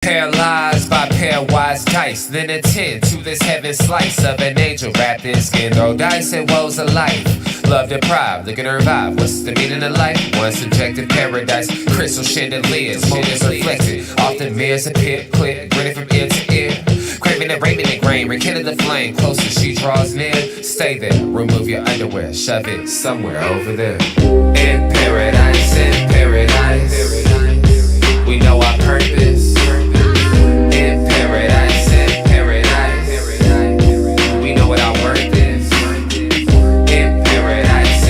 Paralyzed by pairwise dice, then attend to this heaven slice of an angel wrapped in skin. Throw dice and woes of life. Love deprived, looking to revive. What's the meaning of life? One subjective paradise. Crystal chandeliers, motives reflected. Often mirrors a pit, clip, grinning from ear to ear. Craving and raving and grain, rekindle the flame. Closer she draws near. Stay there, remove your underwear, shove it somewhere over there. In paradise, we know our purpose. In paradise, we know what our worth is. In paradise,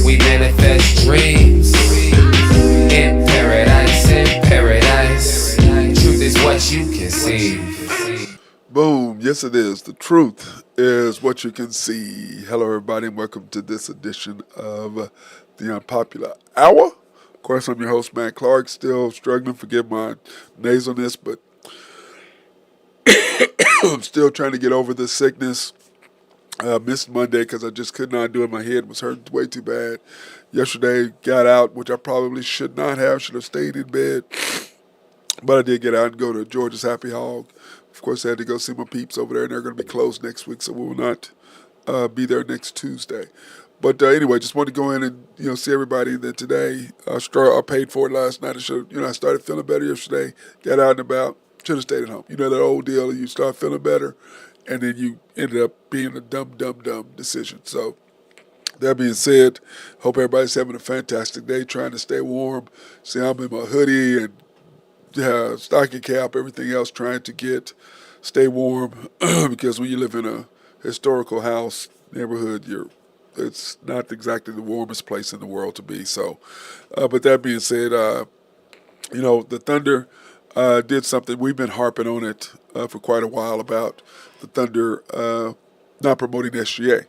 we manifest dreams. In paradise, truth is what you conceive. Boom. Yes, it is. The truth is what you can see. Hello, everybody, and welcome to this edition of the Unpopular Hour. Of course, I'm your host, Matt Clark. Still struggling. Forgive my nasalness, but I'm still trying to get over this sickness. Missed Monday because I just could not do it. My head was hurting way too bad. Yesterday, got out, which I probably should not have. Should have stayed in bed. But I did get out and go to George's Happy Hog. Of course, I had to go see my peeps over there, and they're going to be closed next week, so we will not be there next Tuesday. But anyway, just wanted to go in and see everybody. Then today, I paid for it last night. I started feeling better yesterday. Got out and about. Should have stayed at home. You know that old deal. You start feeling better, and then you ended up being a dumb decision. So that being said, hope everybody's having a fantastic day. Trying to stay warm. See, I'm in my hoodie and stocking cap, everything else, trying to stay warm because when you live in a historical house neighborhood, it's not exactly the warmest place in the world to be. So, but that being said, the Thunder did something. We've been harping on it for quite a while about the Thunder not promoting SGA.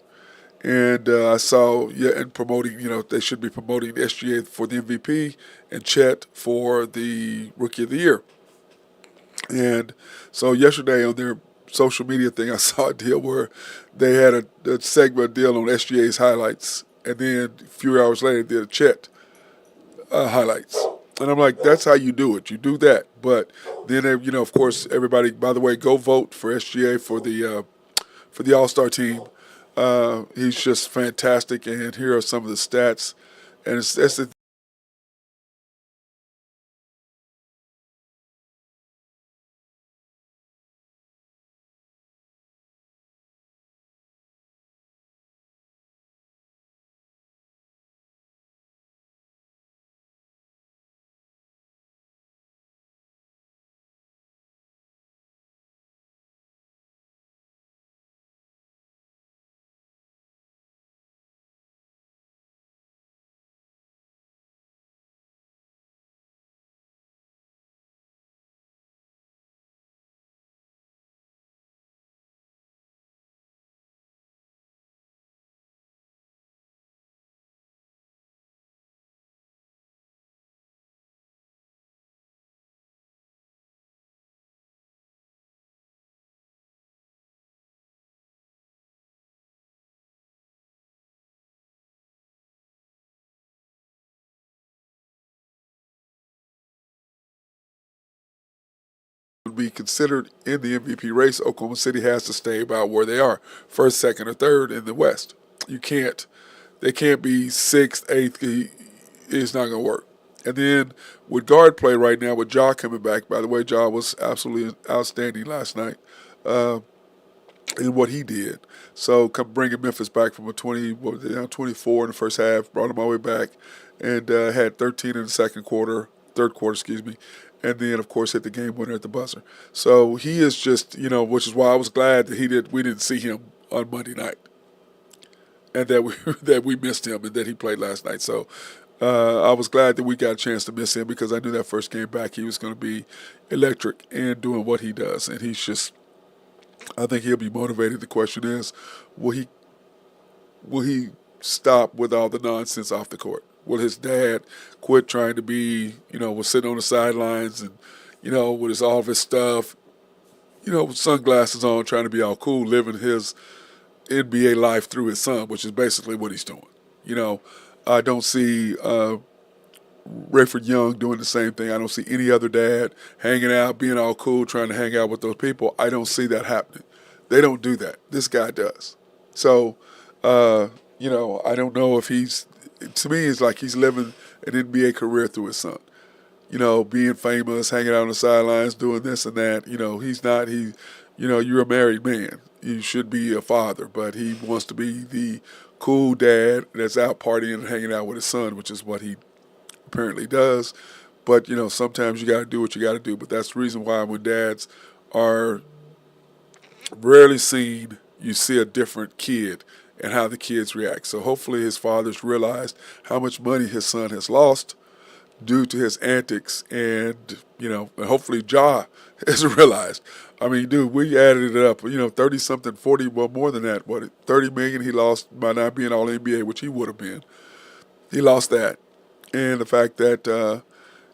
And I saw, and promoting, they should be promoting SGA for the MVP and Chet for the Rookie of the Year. And so yesterday on their social media thing, I saw a deal where they had a segment deal on SGA's highlights, and then a few hours later did a Chet highlights. And I'm like, that's how you do it. You do that. But then, of course, everybody, by the way, go vote for SGA for the All-Star team. He's just fantastic, and here are some of the stats. And that's the would be considered in the MVP race. Oklahoma City has to stay about where they are, first, second, or third in the West. They can't be sixth, eighth. It's not going to work. And then with guard play right now, with Ja coming back, by the way, Ja was absolutely outstanding last night in what he did. So come bringing Memphis back from a 24 in the first half, brought them all the way back, and had 13 in the third quarter, excuse me, and then of course hit the game winner at the buzzer. So he is just, which is why I was glad that we didn't see him on Monday night, and that we that we missed him, and that he played last night. So I was glad that we got a chance to miss him because I knew that first game back he was going to be electric and doing what he does, and I think he'll be motivated. The question is, will he stop with all the nonsense off the court? Will his dad quit trying to be, was sitting on the sidelines and, with all of his stuff, with sunglasses on, trying to be all cool, living his NBA life through his son, which is basically what he's doing. I don't see Rayford Young doing the same thing. I don't see any other dad hanging out, being all cool, trying to hang out with those people. I don't see that happening. They don't do that. This guy does. So, uh, I don't know if to me, it's like he's living an NBA career through his son. Being famous, hanging out on the sidelines, doing this and that. He's not, you're a married man. You should be a father, but he wants to be the cool dad that's out partying and hanging out with his son, which is what he apparently does. But sometimes you got to do what you got to do. But that's the reason why when dads are rarely seen, you see a different kid and how the kids react. So hopefully his father's realized how much money his son has lost due to his antics, and and hopefully Ja has realized. I mean, dude, we added it up. 30 something, 40, well, more than that. What, 30 million he lost by not being All NBA, which he would have been. He lost that, and the fact that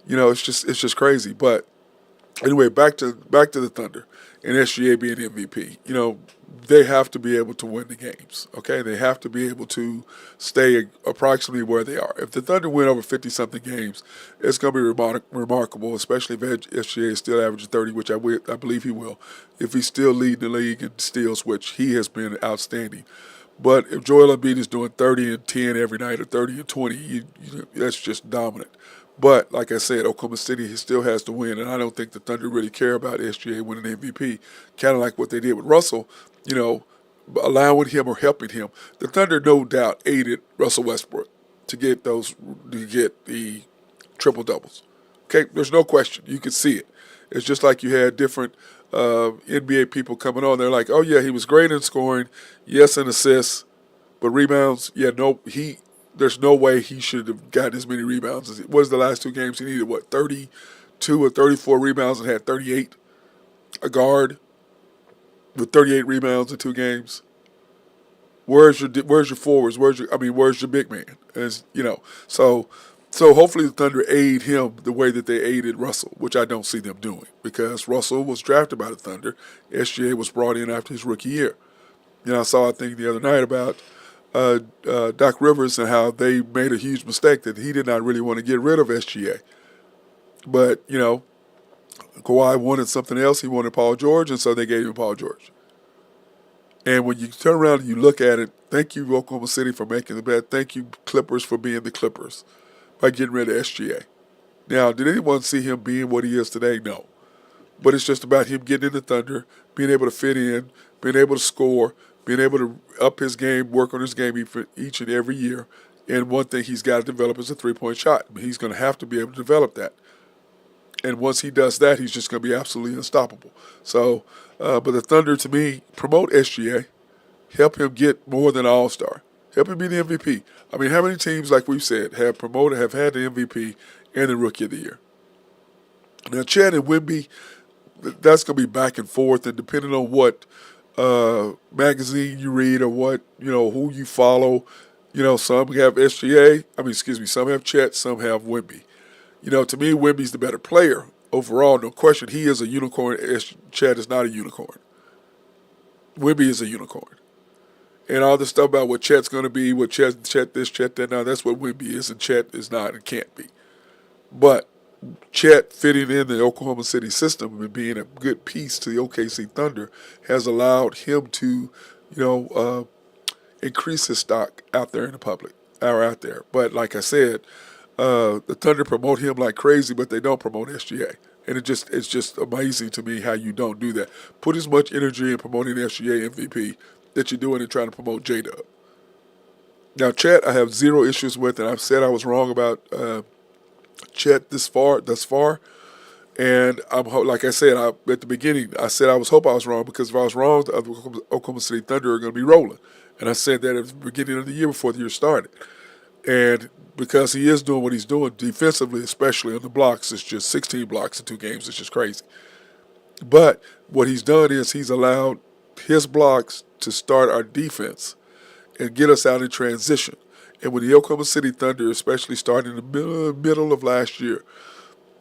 it's just crazy. But anyway, back to the Thunder and SGA being MVP. They have to be able to win the games. Okay, they have to be able to stay approximately where they are. If the Thunder win over 50 something games, it's going to be remarkable, especially if SGA is still averaging 30, which I believe he will. If he's still leading the league in steals, which he has been outstanding. But if Joel Embiid is doing 30 and 10 every night or 30 and 20, that's just dominant. But like I said, Oklahoma City he still has to win, and I don't think the Thunder really care about SGA winning MVP. Kind of like what they did with Russell, allowing him or helping him. The Thunder no doubt aided Russell Westbrook to get the triple doubles. Okay, there's no question. You can see it. It's just like you had different NBA people coming on. They're like, oh yeah, he was great in scoring, yes, in assists, but rebounds, yeah, no, there's no way he should have gotten as many rebounds as it was the last two games. He needed 32 or 34 rebounds and had 38. A guard with 38 rebounds in two games. Where's your forwards? Where's your big man? So hopefully the Thunder aid him the way that they aided Russell, which I don't see them doing because Russell was drafted by the Thunder. SGA was brought in after his rookie year. I saw a thing the other night about Doc Rivers and how they made a huge mistake that he did not really want to get rid of SGA. But, Kawhi wanted something else. He wanted Paul George, and so they gave him Paul George. And when you turn around and you look at it, thank you, Oklahoma City, for making the bet. Thank you, Clippers, for being the Clippers by getting rid of SGA. Now, did anyone see him being what he is today? No. But it's just about him getting in the Thunder, being able to fit in, being able to score, being able to up his game, work on his game each and every year. And one thing he's got to develop is a three-point shot. He's going to have to be able to develop that. And once he does that, he's just going to be absolutely unstoppable. So, but the Thunder, to me, promote SGA, help him get more than an All-Star, help him be the MVP. I mean, how many teams, like we've said, have had the MVP and the Rookie of the Year? Now, Chad and Wemby, that's going to be back and forth, and depending on what magazine you read or what, who you follow, some have some have Chet, some have Wemby. To me, Wemby's the better player overall, no question. He is a unicorn. Chet is not a unicorn. Wemby is a unicorn. And all the stuff about what Chet's going to be, what Chet this, Chet that, now that's what Wemby is, and Chet is not and can't be. But Chet fitting in the Oklahoma City system and being a good piece to the OKC Thunder has allowed him to, increase his stock out there in the public, or out there. But like I said, the Thunder promote him like crazy, but they don't promote SGA. And it's just amazing to me how you don't do that. Put as much energy in promoting SGA MVP that you're doing in trying to promote J-Dub. Now, Chet, I have zero issues with, and I've said I was wrong about Chet thus far. And like I said at the beginning, I said I hope I was wrong, because if I was wrong, the Oklahoma City Thunder are going to be rolling. And I said that at the beginning of the year before the year started. And because he is doing what he's doing defensively, especially on the blocks, it's just 16 blocks in 2 games. It's just crazy. But what he's done is he's allowed his blocks to start our defense and get us out in transition. And when the Oklahoma City Thunder, especially starting in the middle of last year,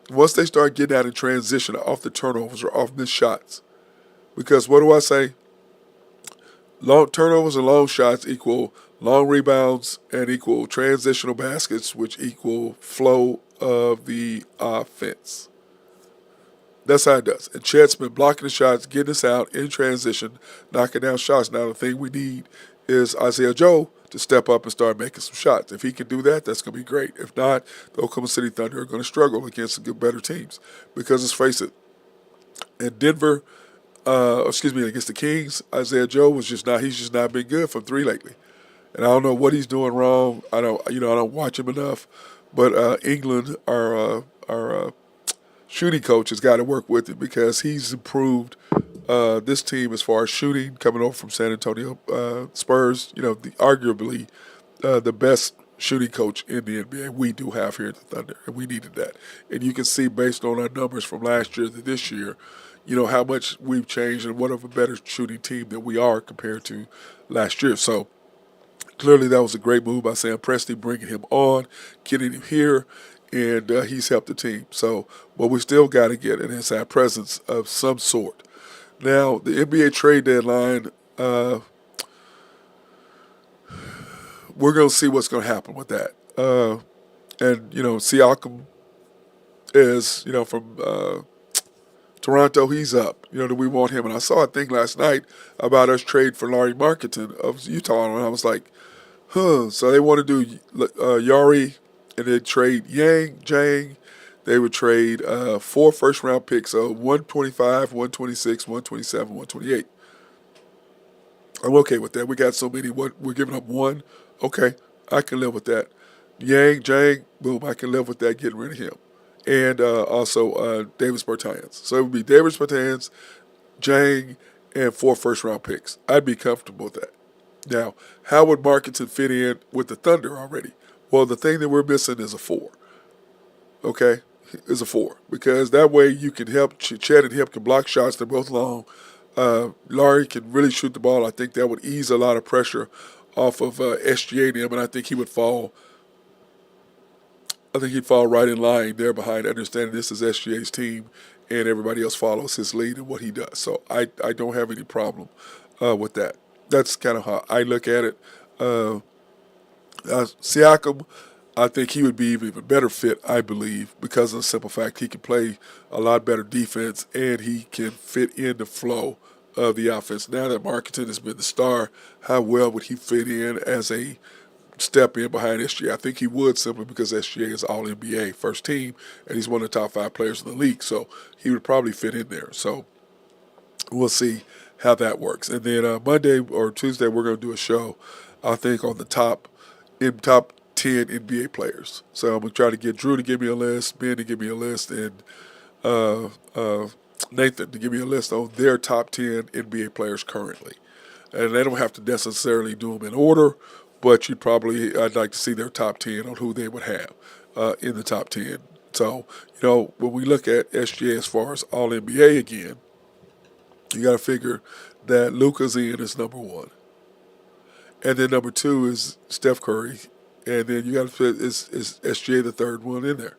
once they start getting out in transition off the turnovers or off missed shots, because what do I say? Long turnovers and long shots equal long rebounds and equal transitional baskets, which equal flow of the offense. That's how it does. And Chet's been blocking the shots, getting us out in transition, knocking down shots. Now, the thing we need is Isaiah Joe to step up and start making some shots. If he can do that, that's going to be great. If not, the Oklahoma City Thunder are going to struggle against the good, better teams. Because let's face it, in Denver, against the Kings, Isaiah Joe was he's just not been good from three lately. And I don't know what he's doing wrong. I don't watch him enough. But England, our shooting coach, has got to work with him because he's improved this team as far as shooting coming over from San Antonio Spurs. Arguably the best shooting coach in the NBA we do have here at the Thunder, and we needed that. And you can see based on our numbers from last year to this year, how much we've changed and what of a better shooting team that we are compared to last year. So clearly that was a great move by Sam Presti, bringing him on, getting him here, and he's helped the team. So what we still got to get an inside presence of some sort. Now, the NBA trade deadline, we're going to see what's going to happen with that. Siakam is, from Toronto, he's up. Do we want him? And I saw a thing last night about us trade for Larry Marketing of Utah, and I was like, So they want to do Yari, and they trade Jang. They would trade 4 first-round picks, so 125, 126, 127, 128. I'm okay with that. We got so many. We're giving up one. Okay, I can live with that. Jang, boom, I can live with that, getting rid of him. And also Davis Bertans. So it would be Davis Bertans, Jang, and 4 first-round picks. I'd be comfortable with that. Now, how would Marketing fit in with the Thunder already? Well, the thing that we're missing is a 4. Okay? Is a 4. Because that way you can help, Chet and him can block shots. They're both long. Larry can really shoot the ball. I think that would ease a lot of pressure off of SGA and him, and I think he would fall. I think he'd fall right in line there behind, understanding this is SGA's team and everybody else follows his lead and what he does. So I don't have any problem with that. That's kind of how I look at it. Siakam, I think he would be even better fit, I believe, because of the simple fact he can play a lot better defense and he can fit in the flow of the offense. Now that Marketing has been the star, how well would he fit in as a step in behind SGA? I think he would, simply because SGA is all NBA first team and he's one of the top 5 players in the league. So he would probably fit in there. So we'll see how that works. And then Monday or Tuesday, we're going to do a show, I think, on the top 10 NBA players. So I'm going to try to get Drew to give me a list, Ben to give me a list, and Nathan to give me a list on their top 10 NBA players currently. And they don't have to necessarily do them in order, but I'd like to see their top 10 on who they would have in the top 10. So, when we look at SGA as far as all NBA again, you got to figure that Luka's in is number 1. And then number 2 is Steph Curry. And then you got to fit is SGA the third one in there.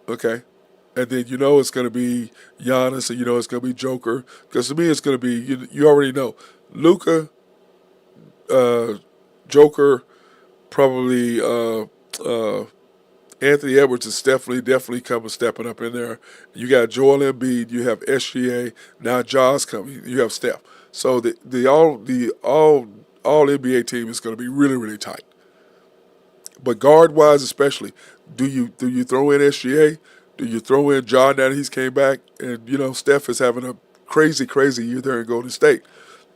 Okay? And then it's going to be Giannis, and it's going to be Joker. Because to me, it's going to be, you already know, Luka, Joker, probably Anthony Edwards is definitely stepping up in there. You got Joel Embiid, you have SGA, now Ja's coming, you have Steph. So the all NBA team is going to be really, really tight. But guard wise, especially, do you throw in SGA? Do you throw in Ja now that he's came back? And Steph is having a crazy year there in Golden State.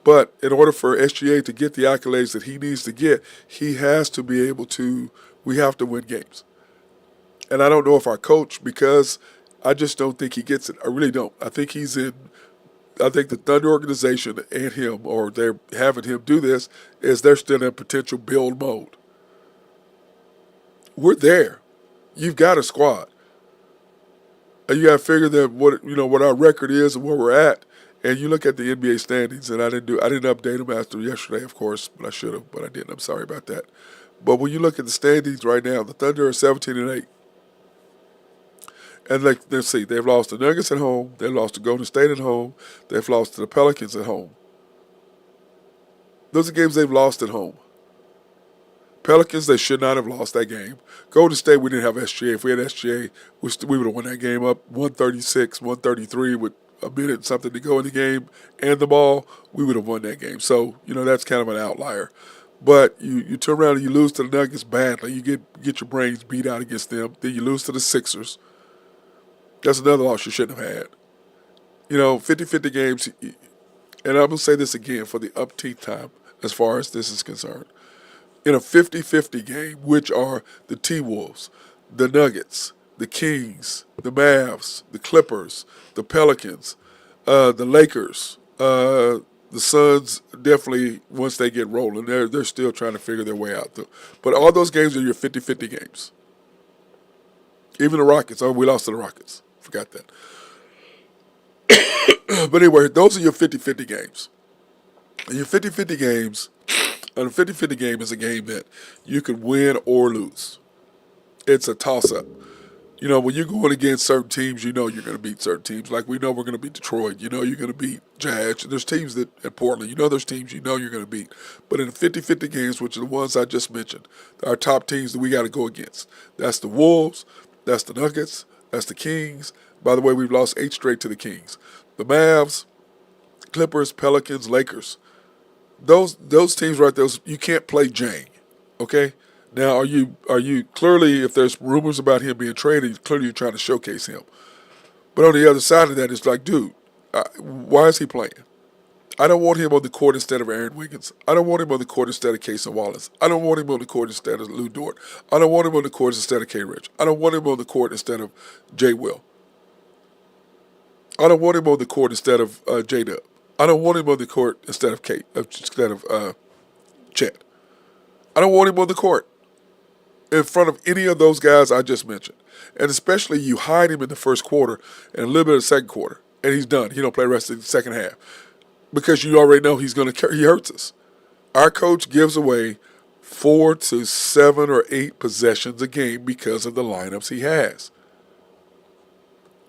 But in order for SGA to get the accolades that he needs to get, he has to be able to. We have to win games. And I don't know if our coach, because I just don't think he gets it. I really don't. I think the Thunder organization and him, or they're having him do this, is they're still in potential build mode. We're there. You've got a squad. And you got to figure that what our record is and where we're at. And you look at the NBA standings, and I didn't update them after yesterday, of course, but I should have, but I didn't. I'm sorry about that. But when you look at the standings right now, the Thunder are 17-8. And let's see, they've lost the Nuggets at home, they've lost to Golden State at home, they've lost to the Pelicans at home. Those are games they've lost at home. Pelicans, they should not have lost that game. Golden State, we didn't have SGA. If we had SGA, we would have won that game up 136, 133 with a minute and something to go in the game and the ball. We would have won that game. So, that's kind of an outlier. But you turn around and you lose to the Nuggets badly. You get your brains beat out against them. Then you lose to the Sixers. That's another loss you shouldn't have had. 50-50 games, and I'm going to say this again for the upteenth time as far as this is concerned. In a 50-50 game, which are the T-Wolves, the Nuggets, the Kings, the Mavs, the Clippers, the Pelicans, the Lakers, the Suns, definitely once they get rolling, they're still trying to figure their way out. But all those games are your 50-50 games. Even the Rockets. Oh, we lost to the Rockets. Forgot that. But anyway, those are your 50-50 games. And your 50-50 games, and a 50-50 game is a game that you can win or lose. It's a toss-up. When you're going against certain teams, you're going to beat certain teams. Like we know we're going to beat Detroit. You're going to beat Jazz. There's teams at Portland, there's teams you're going to beat. But in the 50-50 games, which are the ones I just mentioned, our top teams that we got to go against. That's the Wolves. That's the Nuggets. That's the Kings. By the way, we've lost 8 straight to the Kings. The Mavs, Clippers, Pelicans, Lakers. Those teams right there, you can't play Jang, okay? Now, are you clearly, if there's rumors about him being traded, clearly you're trying to showcase him. But on the other side of that, it's like, dude, why is he playing? I don't want him on the court instead of Aaron Wiggins. I don't want him on the court instead of Casey Wallace. I don't want him on the court instead of Lou Dort. I don't want him on the court instead of K. Rich. I don't want him on the court instead of Jay Will. I don't want him on the court instead of J Dub. I don't want him on the court instead of Chet. I don't want him on the court in front of any of those guys I just mentioned. And especially you hide him in the first quarter and a little bit of the second quarter, and he's done. He don't play the rest of the second half because you already know he hurts us. Our coach gives away 4 to 7 or 8 possessions a game because of the lineups he has.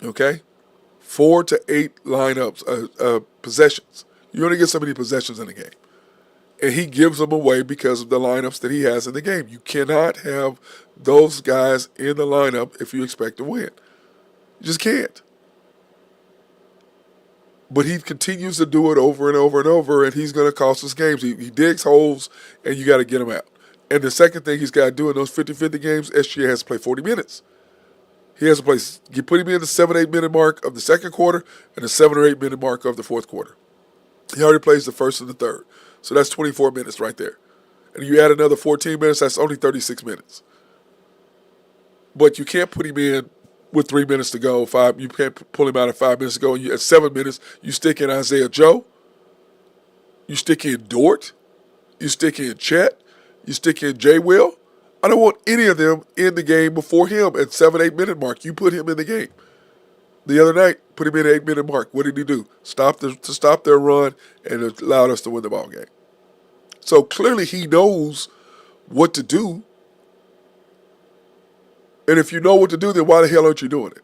Okay? 4 to 8 lineups, possessions. You only get so many possessions in a game. And he gives them away because of the lineups that he has in the game. You cannot have those guys in the lineup if you expect to win. You just can't. But he continues to do it over and over and over, and he's going to cost us games. He digs holes, and you got to get him out. And the second thing he's got to do in those 50-50 games, SGA has to play 40 minutes. He has to play. You put him in the 7-8 minute mark of the second quarter and the 7 or 8 minute mark of the fourth quarter. He already plays the first and the third. So that's 24 minutes right there. And you add another 14 minutes, that's only 36 minutes. But you can't put him in with 3 minutes to go. You can't pull him out at 5 minutes to go. And at 7 minutes, you stick in Isaiah Joe. You stick in Dort. You stick in Chet. You stick in Jay Will. I don't want any of them in the game before him at 7-8 minute mark. You put him in the game. The other night, put him in at 8 minute mark. What did he do? Stop their run and allowed us to win the ball game. So clearly he knows what to do. And if you know what to do, then why the hell aren't you doing it?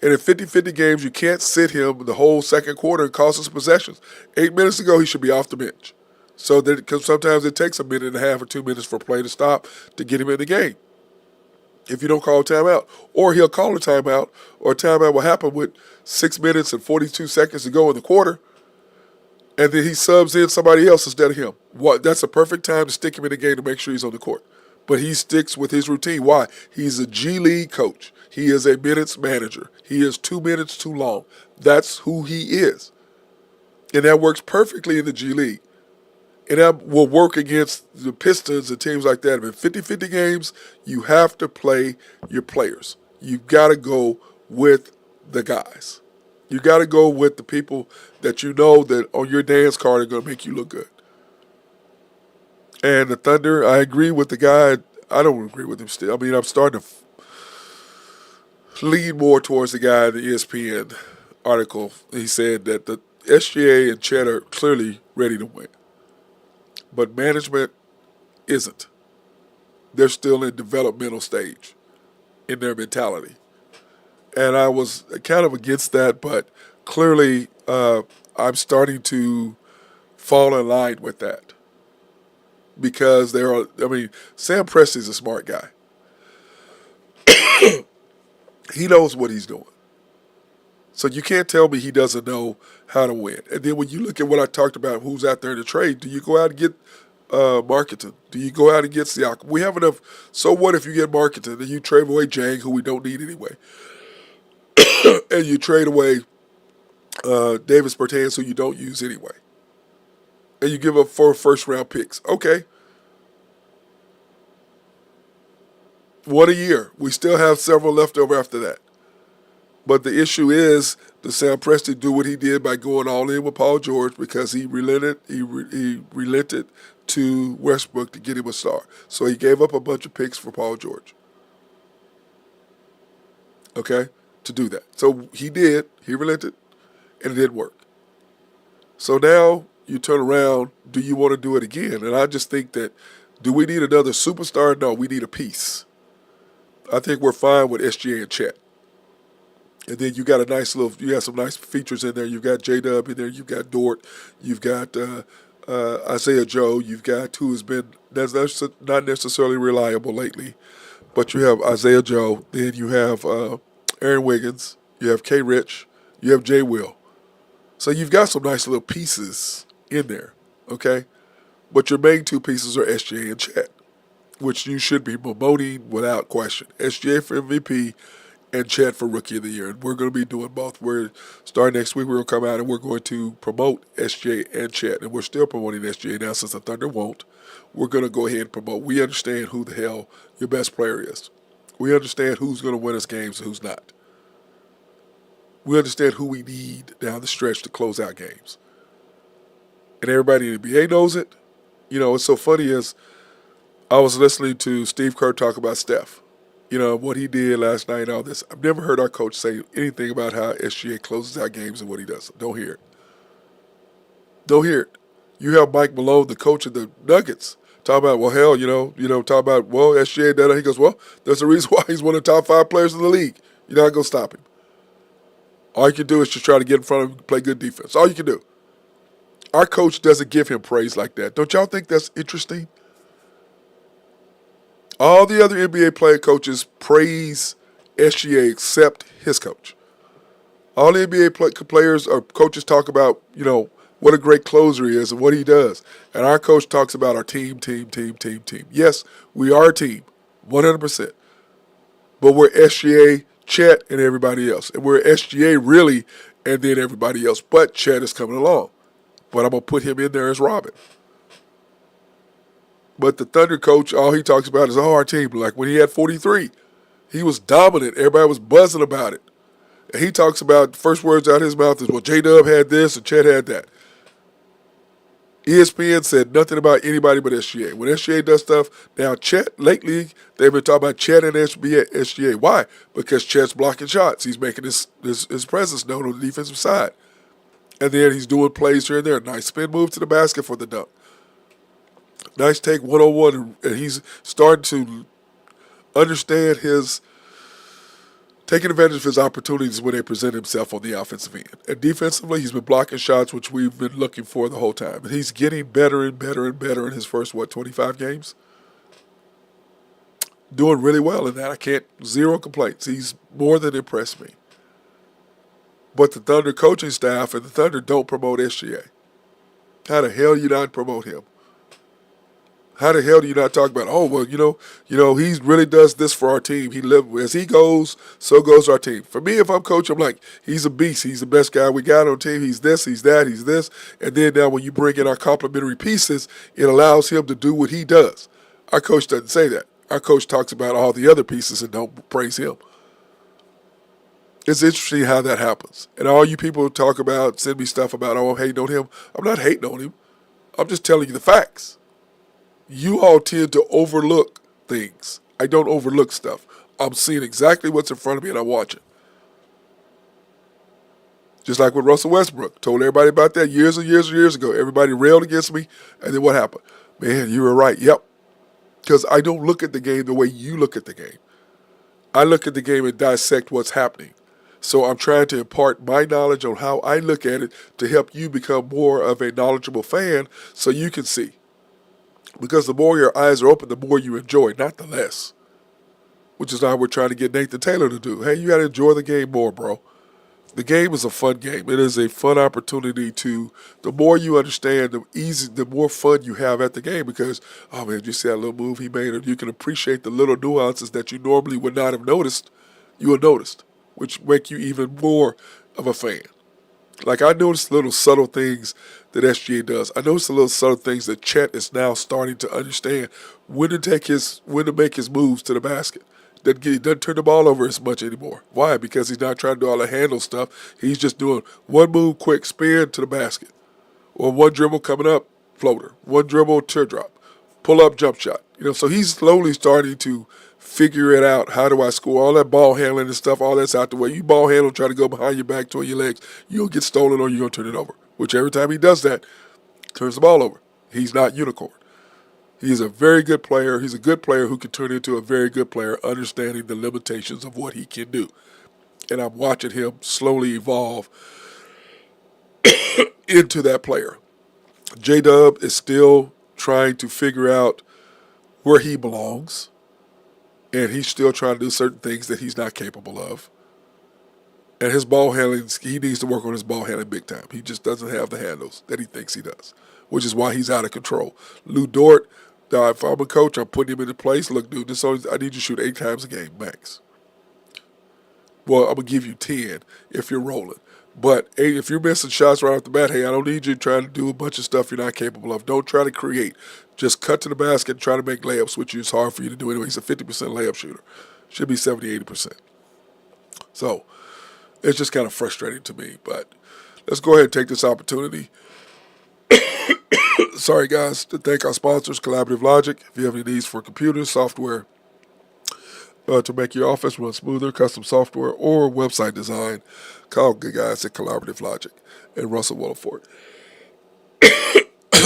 And in 50-50 games, you can't sit him the whole second quarter and cost us possessions. 8 minutes ago, he should be off the bench. So that because sometimes it takes a minute and a half or 2 minutes for a play to stop to get him in the game. If you don't call a timeout. Or he'll call a timeout, or a timeout will happen with 6 minutes and 42 seconds to go in the quarter, and then he subs in somebody else instead of him. That's a perfect time to stick him in the game to make sure he's on the court. But he sticks with his routine. Why? He's a G League coach. He is a minutes manager. He is 2 minutes too long. That's who he is. And that works perfectly in the G League. And that will work against the Pistons and teams like that. But in 50-50 games, you have to play your players. You've got to go with the guys. You got to go with the people that you know that on your dance card are going to make you look good. And the Thunder, I agree with the guy. I don't agree with him still. I mean, I'm starting to lean more towards the guy in the ESPN article. He said that the SGA and Chet are clearly ready to win. But management isn't. They're still in developmental stage in their mentality. And I was kind of against that, but clearly I'm starting to fall in line with that. because Sam Presti's a smart guy. He knows what he's doing. So you can't tell me he doesn't know how to win. And then when you look at what I talked about, who's out there in the trade, do you go out and get Marketing? Do you go out and get Siakam? We have enough. So what if you get Marketing and you trade away Jang, who we don't need anyway, and you trade away Davis Bertans, who you don't use anyway, and you give up 4 first-round picks? Okay. What a year. We still have several left over after that. But the issue is, does Sam Presti do what he did by going all in with Paul George because he relented? He relented to Westbrook to get him a star. So he gave up a bunch of picks for Paul George. Okay, to do that. So he did. He relented, and it didn't work. So now you turn around. Do you want to do it again? And I just think that, do we need another superstar? No, we need a piece. I think we're fine with SGA and Chet. And then you got you have some nice features in there. You've got J-Dub in there. You've got Dort. You've got Isaiah Joe. You've got who has been that's not necessarily reliable lately. But you have Isaiah Joe. Then you have Aaron Wiggins. You have K. Rich. You have Jay Will. So you've got some nice little pieces in there, okay? But your main 2 pieces are SGA and Chet, which you should be promoting without question. SGA for MVP and Chet for Rookie of the Year. And we're going to be doing both. We're starting next week. We're going to come out and we're going to promote SGA and Chet. And we're still promoting SGA now since the Thunder won't. We're going to go ahead and promote. We understand who the hell your best player is. We understand who's going to win us games and who's not. We understand who we need down the stretch to close out games. And everybody in the NBA knows it. You know, what's so funny is I was listening to Steve Kerr talk about Steph. You know, what he did last night and all this. I've never heard our coach say anything about how SGA closes out games and what he does. Don't hear it. Don't hear it. You have Mike Malone, the coach of the Nuggets, talk about, well, hell, talk about, well, SGA did that. He goes, well, there's a reason why he's one of the top 5 players in the league. You're not going to stop him. All you can do is just try to get in front of him and play good defense. All you can do. Our coach doesn't give him praise like that. Don't y'all think that's interesting? All the other NBA player coaches praise SGA except his coach. All the NBA players or coaches talk about, what a great closer he is and what he does. And our coach talks about our team. Yes, we are a team, 100%. But we're SGA, Chet, and everybody else. And we're SGA really, and then everybody else. But Chet is coming along. But I'm going to put him in there as Robin. But the Thunder coach, all he talks about is, our team. Like when he had 43, he was dominant. Everybody was buzzing about it. And he talks about, the first words out of his mouth is, well, J-Dub had this and Chet had that. ESPN said nothing about anybody but SGA. When SGA does stuff, now Chet, lately, they've been talking about Chet and SGA. Why? Because Chet's blocking shots. He's making his presence known on the defensive side. And then he's doing plays here and there. Nice spin move to the basket for the dunk. Nice take 101, and he's starting to understand taking advantage of his opportunities when they present himself on the offensive end. And defensively, he's been blocking shots, which we've been looking for the whole time. And he's getting better and better and better in his first, 25 games? Doing really well in that. Zero complaints. He's more than impressed me. But the Thunder coaching staff and the Thunder don't promote SGA. How the hell do you not promote him? How the hell do you not talk about, he really does this for our team. As he goes, so goes our team. For me, if I'm coach, I'm like, he's a beast. He's the best guy we got on the team. He's this, he's that, he's this. And then now when you bring in our complementary pieces, it allows him to do what he does. Our coach doesn't say that. Our coach talks about all the other pieces and don't praise him. It's interesting how that happens. And all you people talk about, send me stuff about, I'm hating on him. I'm not hating on him. I'm just telling you the facts. You all tend to overlook things. I don't overlook stuff. I'm seeing exactly what's in front of me and I'm watching. Just like with Russell Westbrook. Told everybody about that years and years and years ago. Everybody railed against me. And then what happened? Man, you were right. Yep. Because I don't look at the game the way you look at the game. I look at the game and dissect what's happening. So I'm trying to impart my knowledge on how I look at it to help you become more of a knowledgeable fan so you can see. Because the more your eyes are open, the more you enjoy, not the less. Which is how we're trying to get Nathan Taylor to do. Hey, you got to enjoy the game more, bro. The game is a fun game. It is a fun opportunity to. The more you understand, the more fun you have at the game. Because, oh man, you see that little move he made, and you can appreciate the little nuances that you normally would not have noticed. You have noticed, which make you even more of a fan. Like I noticed little subtle things that SGA does. I noticed the little subtle things that Chet is now starting to understand when to make his moves to the basket. Doesn't turn the ball over as much anymore. Why? Because he's not trying to do all the handle stuff. He's just doing one move, quick spin to the basket, or one dribble coming up, floater, one dribble, teardrop, pull up, jump shot. So he's slowly starting to figure it out. How do I score? All that ball handling and stuff, all that's out the way. You ball handle, try to go behind your back, toward your legs, you'll get stolen or you're going to turn it over. Which every time he does that, turns the ball over. He's not unicorn. He's a very good player. He's a good player who can turn into a very good player, understanding the limitations of what he can do. And I'm watching him slowly evolve into that player. J-Dub is still trying to figure out where he belongs, and he's still trying to do certain things that he's not capable of. And his ball handling, he needs to work on his ball handling big time. He just doesn't have the handles that he thinks he does, which is why he's out of control. Lou Dort, if I'm a coach, I'm putting him into place. Look, dude, I need you to shoot 8 times a game, max. Well, I'm going to give you 10 if you're rolling. But if you're missing shots right off the bat, hey, I don't need you trying to do a bunch of stuff you're not capable of. Don't try to create. Just cut to the basket and try to make layups, which is hard for you to do anyway. He's a 50% layup shooter. Should be 70, 80%. So it's just kind of frustrating to me. But let's go ahead and take this opportunity. Sorry, guys, to thank our sponsors, Collaborative Logic. If you have any needs for computers, software, to make your office run smoother, custom software, or website design, call the guys at Collaborative Logic and Russell Williford.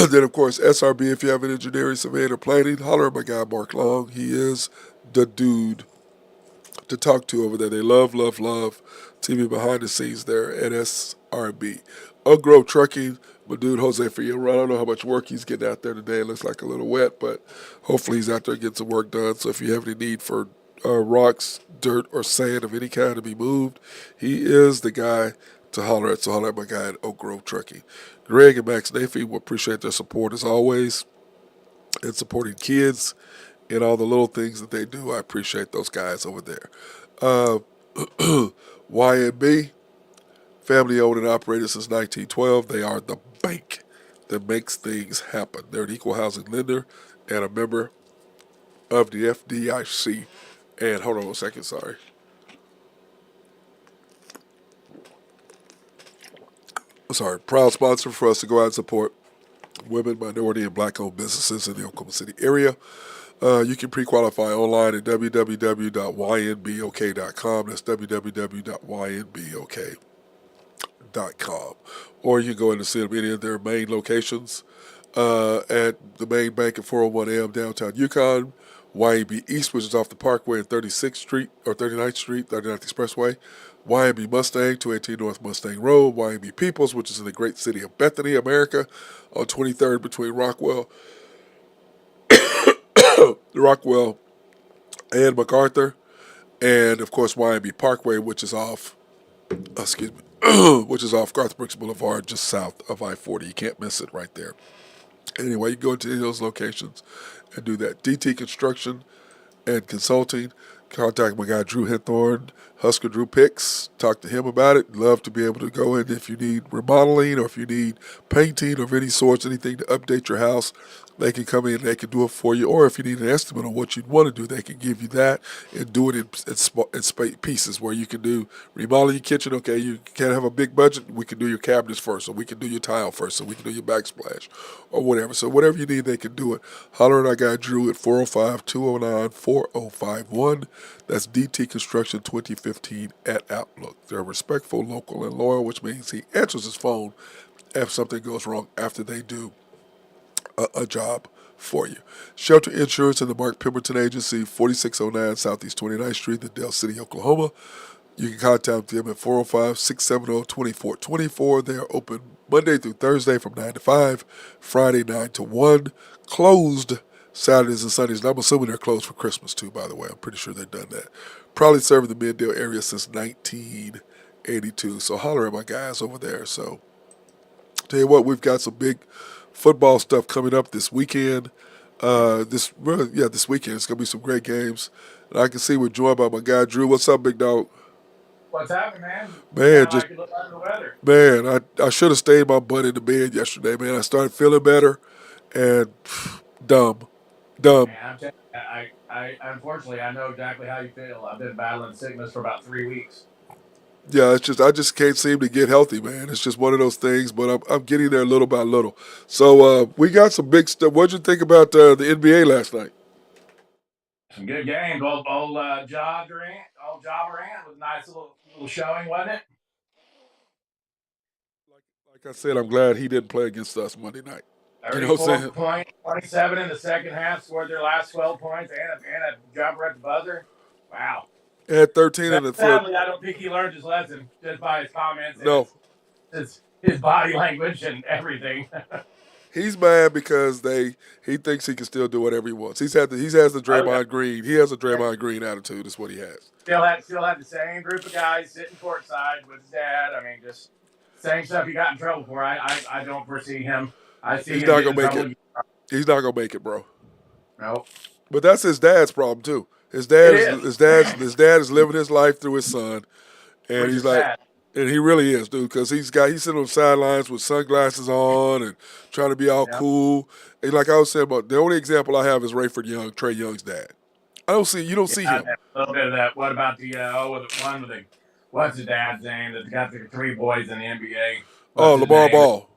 Then, of course, SRB, if you have an engineering, surveying, or planning, holler at my guy, Mark Long. He is the dude to talk to over there. They love TV behind the scenes there at SRB. Ungrove Trucking, my dude Jose Figueroa. I don't know how much work he's getting out there today. It looks like a little wet, but hopefully he's out there getting some work done. So if you have any need for rocks, dirt, or sand of any kind to be moved, he is the guy to holler at. So holler at my guy at Oak Grove Trucking. Greg and Max Nafee will appreciate their support as always in supporting kids and all the little things that they do. I appreciate those guys over there. YNB, family owned and operated since 1912. They are the bank that makes things happen. They're an equal housing lender and a member of the FDIC. And hold on a second, sorry. Proud sponsor for us to go out and support women, minority, and black-owned businesses in the Oklahoma City area. You can pre-qualify online at www.ynbok.com. That's www.ynbok.com. Or you can go in and see them any of their main locations at the main bank at 401M downtown Yukon, YNB East, which is off the Parkway and 36th Street, or 39th Street, 39th Expressway, YNB Mustang, 218 North Mustang Road, YNB Peoples, which is in the great city of Bethany, America, on 23rd between Rockwell and MacArthur, and of course YNB Parkway, which is off, which is off Garth Brooks Boulevard, just south of I-40. You can't miss it right there. Anyway, you can go to any of those locations and do that. DT Construction and Consulting. Contact my guy Drew Henthorn, Husker Drew Picks. Talk to him about it. Love to be able to go in if you need remodeling or if you need painting or of any sorts, anything to update your house. They can come in and they can do it for you. Or if you need an estimate on what you'd want to do, they can give you that and do it in pieces where you can do remodel your kitchen. Okay, you can't have a big budget. We can do your cabinets first, or we can do your tile first, or we can do your backsplash, or whatever. So whatever you need, they can do it. Holler at our guy Drew at 405-209-4051. That's DT Construction 2015 at Outlook. They're respectful, local, and loyal, which means he answers his phone if something goes wrong after they do a job for you. Shelter Insurance and the Mark Pemberton Agency, 4609 Southeast 29th Street, in Dale City, Oklahoma. You can contact them at 405-670-2424. They are open Monday through Thursday from 9 to 5, Friday 9 to 1. closed Saturdays and Sundays. And I'm assuming they're closed for Christmas too, by the way. I'm pretty sure they've done that. Probably serving the Mendale area since 1982. So holler at my guys over there. So tell you what, we've got some big football stuff coming up this weekend. This weekend it's gonna be some great games. And I can see we're joined by my guy Drew. What's up, big dog? What's happening, man? You Man, sound just like you look under the weather. man, I should have stayed my butt in the bed yesterday, man. I started feeling better, and dumb, dumb. Man, I'm telling you, I unfortunately I know exactly how you feel. I've been battling sickness for about 3 weeks. Yeah, it's just I just can't seem to get healthy, man. It's just one of those things, but I'm getting there little by little. So we got some big stuff. What'd you think about the NBA last night? Some good games. Old Ja Durant was a nice little showing, wasn't it? Like I said, I'm glad he didn't play against us Monday night. You know what I'm 34 saying? points, 27 in the second half, scored their last 12 points, and a jumper at the buzzer. Wow. Had 13 in the third. Sadly, I don't think he learned his lesson just by his comments and No, his body language and everything. he's mad because he thinks he can still do whatever he wants. He has the Oh yeah. Draymond Green. He has a Draymond Green attitude. Is what he has. Still had the same group of guys sitting courtside with his dad. I mean, just same stuff he got in trouble for. I don't foresee him. I see He's him not getting gonna in make trouble it. again. He's not gonna make it, bro. No, But that's his dad's problem too. it is, His dad is living his life through his son, and which he's is like, sad. and he really is, dude, because he's sitting on the sidelines with sunglasses on and trying to be all Yep. cool. And like I was saying, about the only example I have is Rayford Young, Trey Young's dad. You don't Yeah, see him. a little bit of that. What about the with the one with the what's his dad's name that got the three boys in the NBA? Oh, What's his Lamar name? Ball.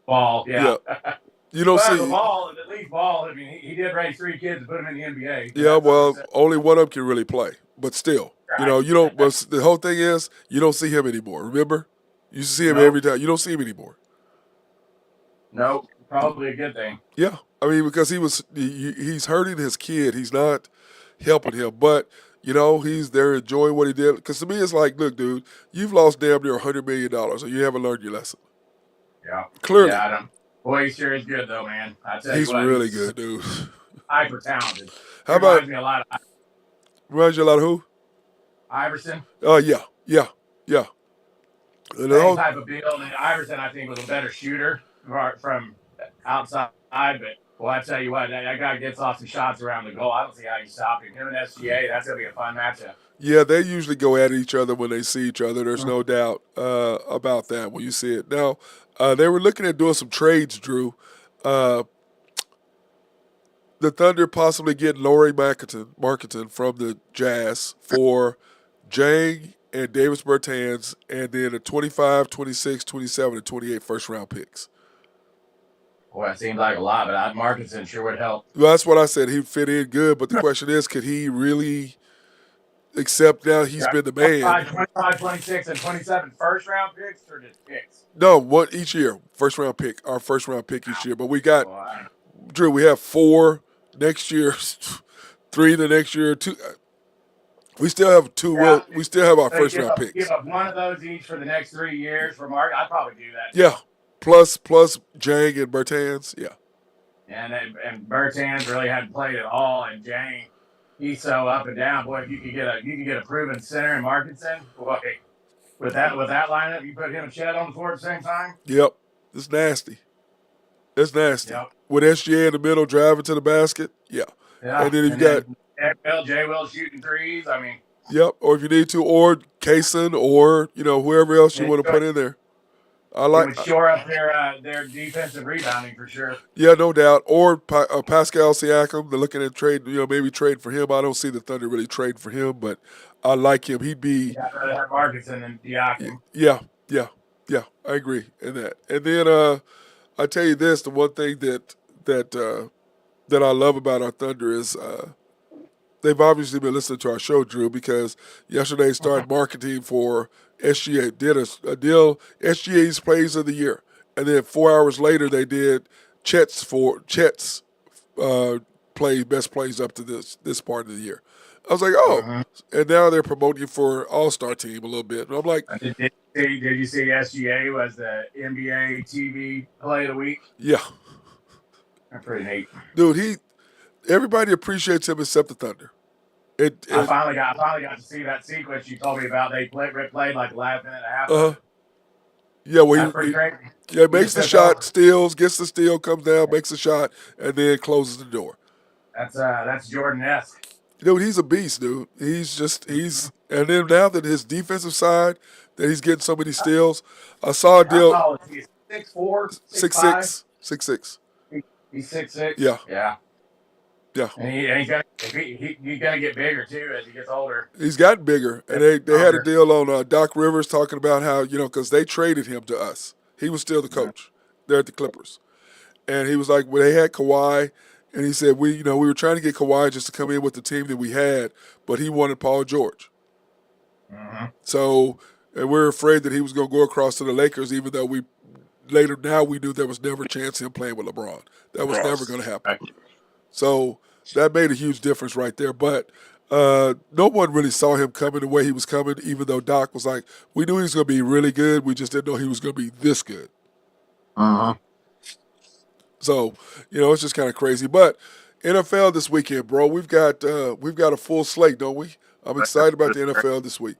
Ball. Yeah, Yeah. you don't Well, the see. ball, at least ball. I mean, he did raise three kids and put them in the NBA. So Yeah, that's something to well, say. only one of them can really play, but still, Right. you don't. But the whole thing is, you don't see him anymore. Remember, you see him every Nope. time. You don't see him anymore. Nope. Probably a good thing. Yeah, I mean because he's hurting his kid. He's not helping him, but he's there enjoying what he did. Because to me, it's like, look, dude, you've lost damn near $100 million, and you haven't learned your lesson. Yeah. Clearly, Yeah, I don't. Boy, he sure is good though, man. I tell you he's what, really he's good, dude. hyper talented. He How about reminds me a lot of reminds you a lot of who? Iverson. Oh yeah. And the Same whole, type of build. And Iverson, I think, was a better shooter from outside. But boy, I tell you what, that guy gets off some shots around the goal. I don't see how you stop him. Him and SGA, that's gonna be a fun matchup. yeah, they usually go at each other when they see each other. There's no doubt about that when you see it. Now, they were looking at doing some trades, Drew. Uh, the Thunder possibly get Laurie Marketing from the Jazz for Jang and Davis Bertans, and then a 25, 26, 27, and 28 first round picks. Boy, it seems like a lot, but Markinson sure would help. Well, that's what I said. He'd fit in good, but the question is, could he really accept now he's Yeah, been the man? 25, 26, and 27 first round picks or just picks? No, one each year. First round pick, our first round pick each year. But we got, Boy, I don't know. Drew, we have four next year, three the next year, two. We still have two. Yeah, We still have our they first round give picks. up one of those each for the next 3 years for Mark. I'd probably do that Yeah, too. plus Jang and Bertans. Yeah, And Bertans really hadn't played at all, and Jang, he's so up and down. Boy, if you could get a proven center in Markinson, boy, with that lineup, you put him and Chet on the floor at the same time. yep. It's nasty. It's nasty. Yep. With SGA in the middle driving to the basket. Yeah, and Yeah, then if you and got then J. Will shooting threes. I mean, yep, or if you need to, or Kaysen, or whoever else you it want to would, put in there. I it like. would shore up their defensive rebounding for sure. Yeah, no doubt. Or Pascal Siakam. They're looking at trade. Maybe trade for him. I don't see the Thunder really trading for him, but I like him. He'd be. Yeah, I'd rather have Markinson than Diakim. Yeah, yeah, yeah. I agree in that. And then I tell you this: the one thing that I love about our Thunder is they've obviously been listening to our show, Drew, because yesterday started marketing for SGA. Did a deal, SGA's Plays of the Year, and then 4 hours later they did Chet's uh, best plays up to this part of the year. I was like, oh, Uh-huh. and now they're promoting you for All Star team a little bit, and I'm like, Did you see SGA was the NBA TV play of the week? yeah, pretty neat. Dude, everybody appreciates him except the Thunder. I finally got to see that sequence you told me about. They played like the last minute and a half of uh it. yeah, well That's pretty crazy. yeah, He makes just the took shot, over. steals, gets the steal, comes down, makes the shot, and then closes the door. That's Jordan-esque. Dude, he's a beast, dude. And then now that his defensive side, that he's getting so many steals, I saw a How deal tall is he? 6'4", six 6'5"? six, 6'6". He's 6'6". Yeah, Yeah, yeah. and he's got he's gonna get bigger too as he gets older. He's gotten bigger, and they had a Stronger. deal on Doc Rivers talking about how because they traded him to us. He was still the Yeah. coach there at the Clippers, and he was like, when they had Kawhi, and he said we were trying to get Kawhi just to come in with the team that we had, but he wanted Paul George. Mm-hmm. So, and we're afraid that he was going to go across to the Lakers, even though we knew there was never a chance of him playing with LeBron. That was never going to happen. Right. So that made a huge difference right there. But no one really saw him coming the way he was coming, even though Doc was like, we knew he was going to be really good. We just didn't know he was going to be this good. Uh-huh. So, it's just kind of crazy. But NFL this weekend, bro, we've got a full slate, don't we? I'm excited about the NFL this week.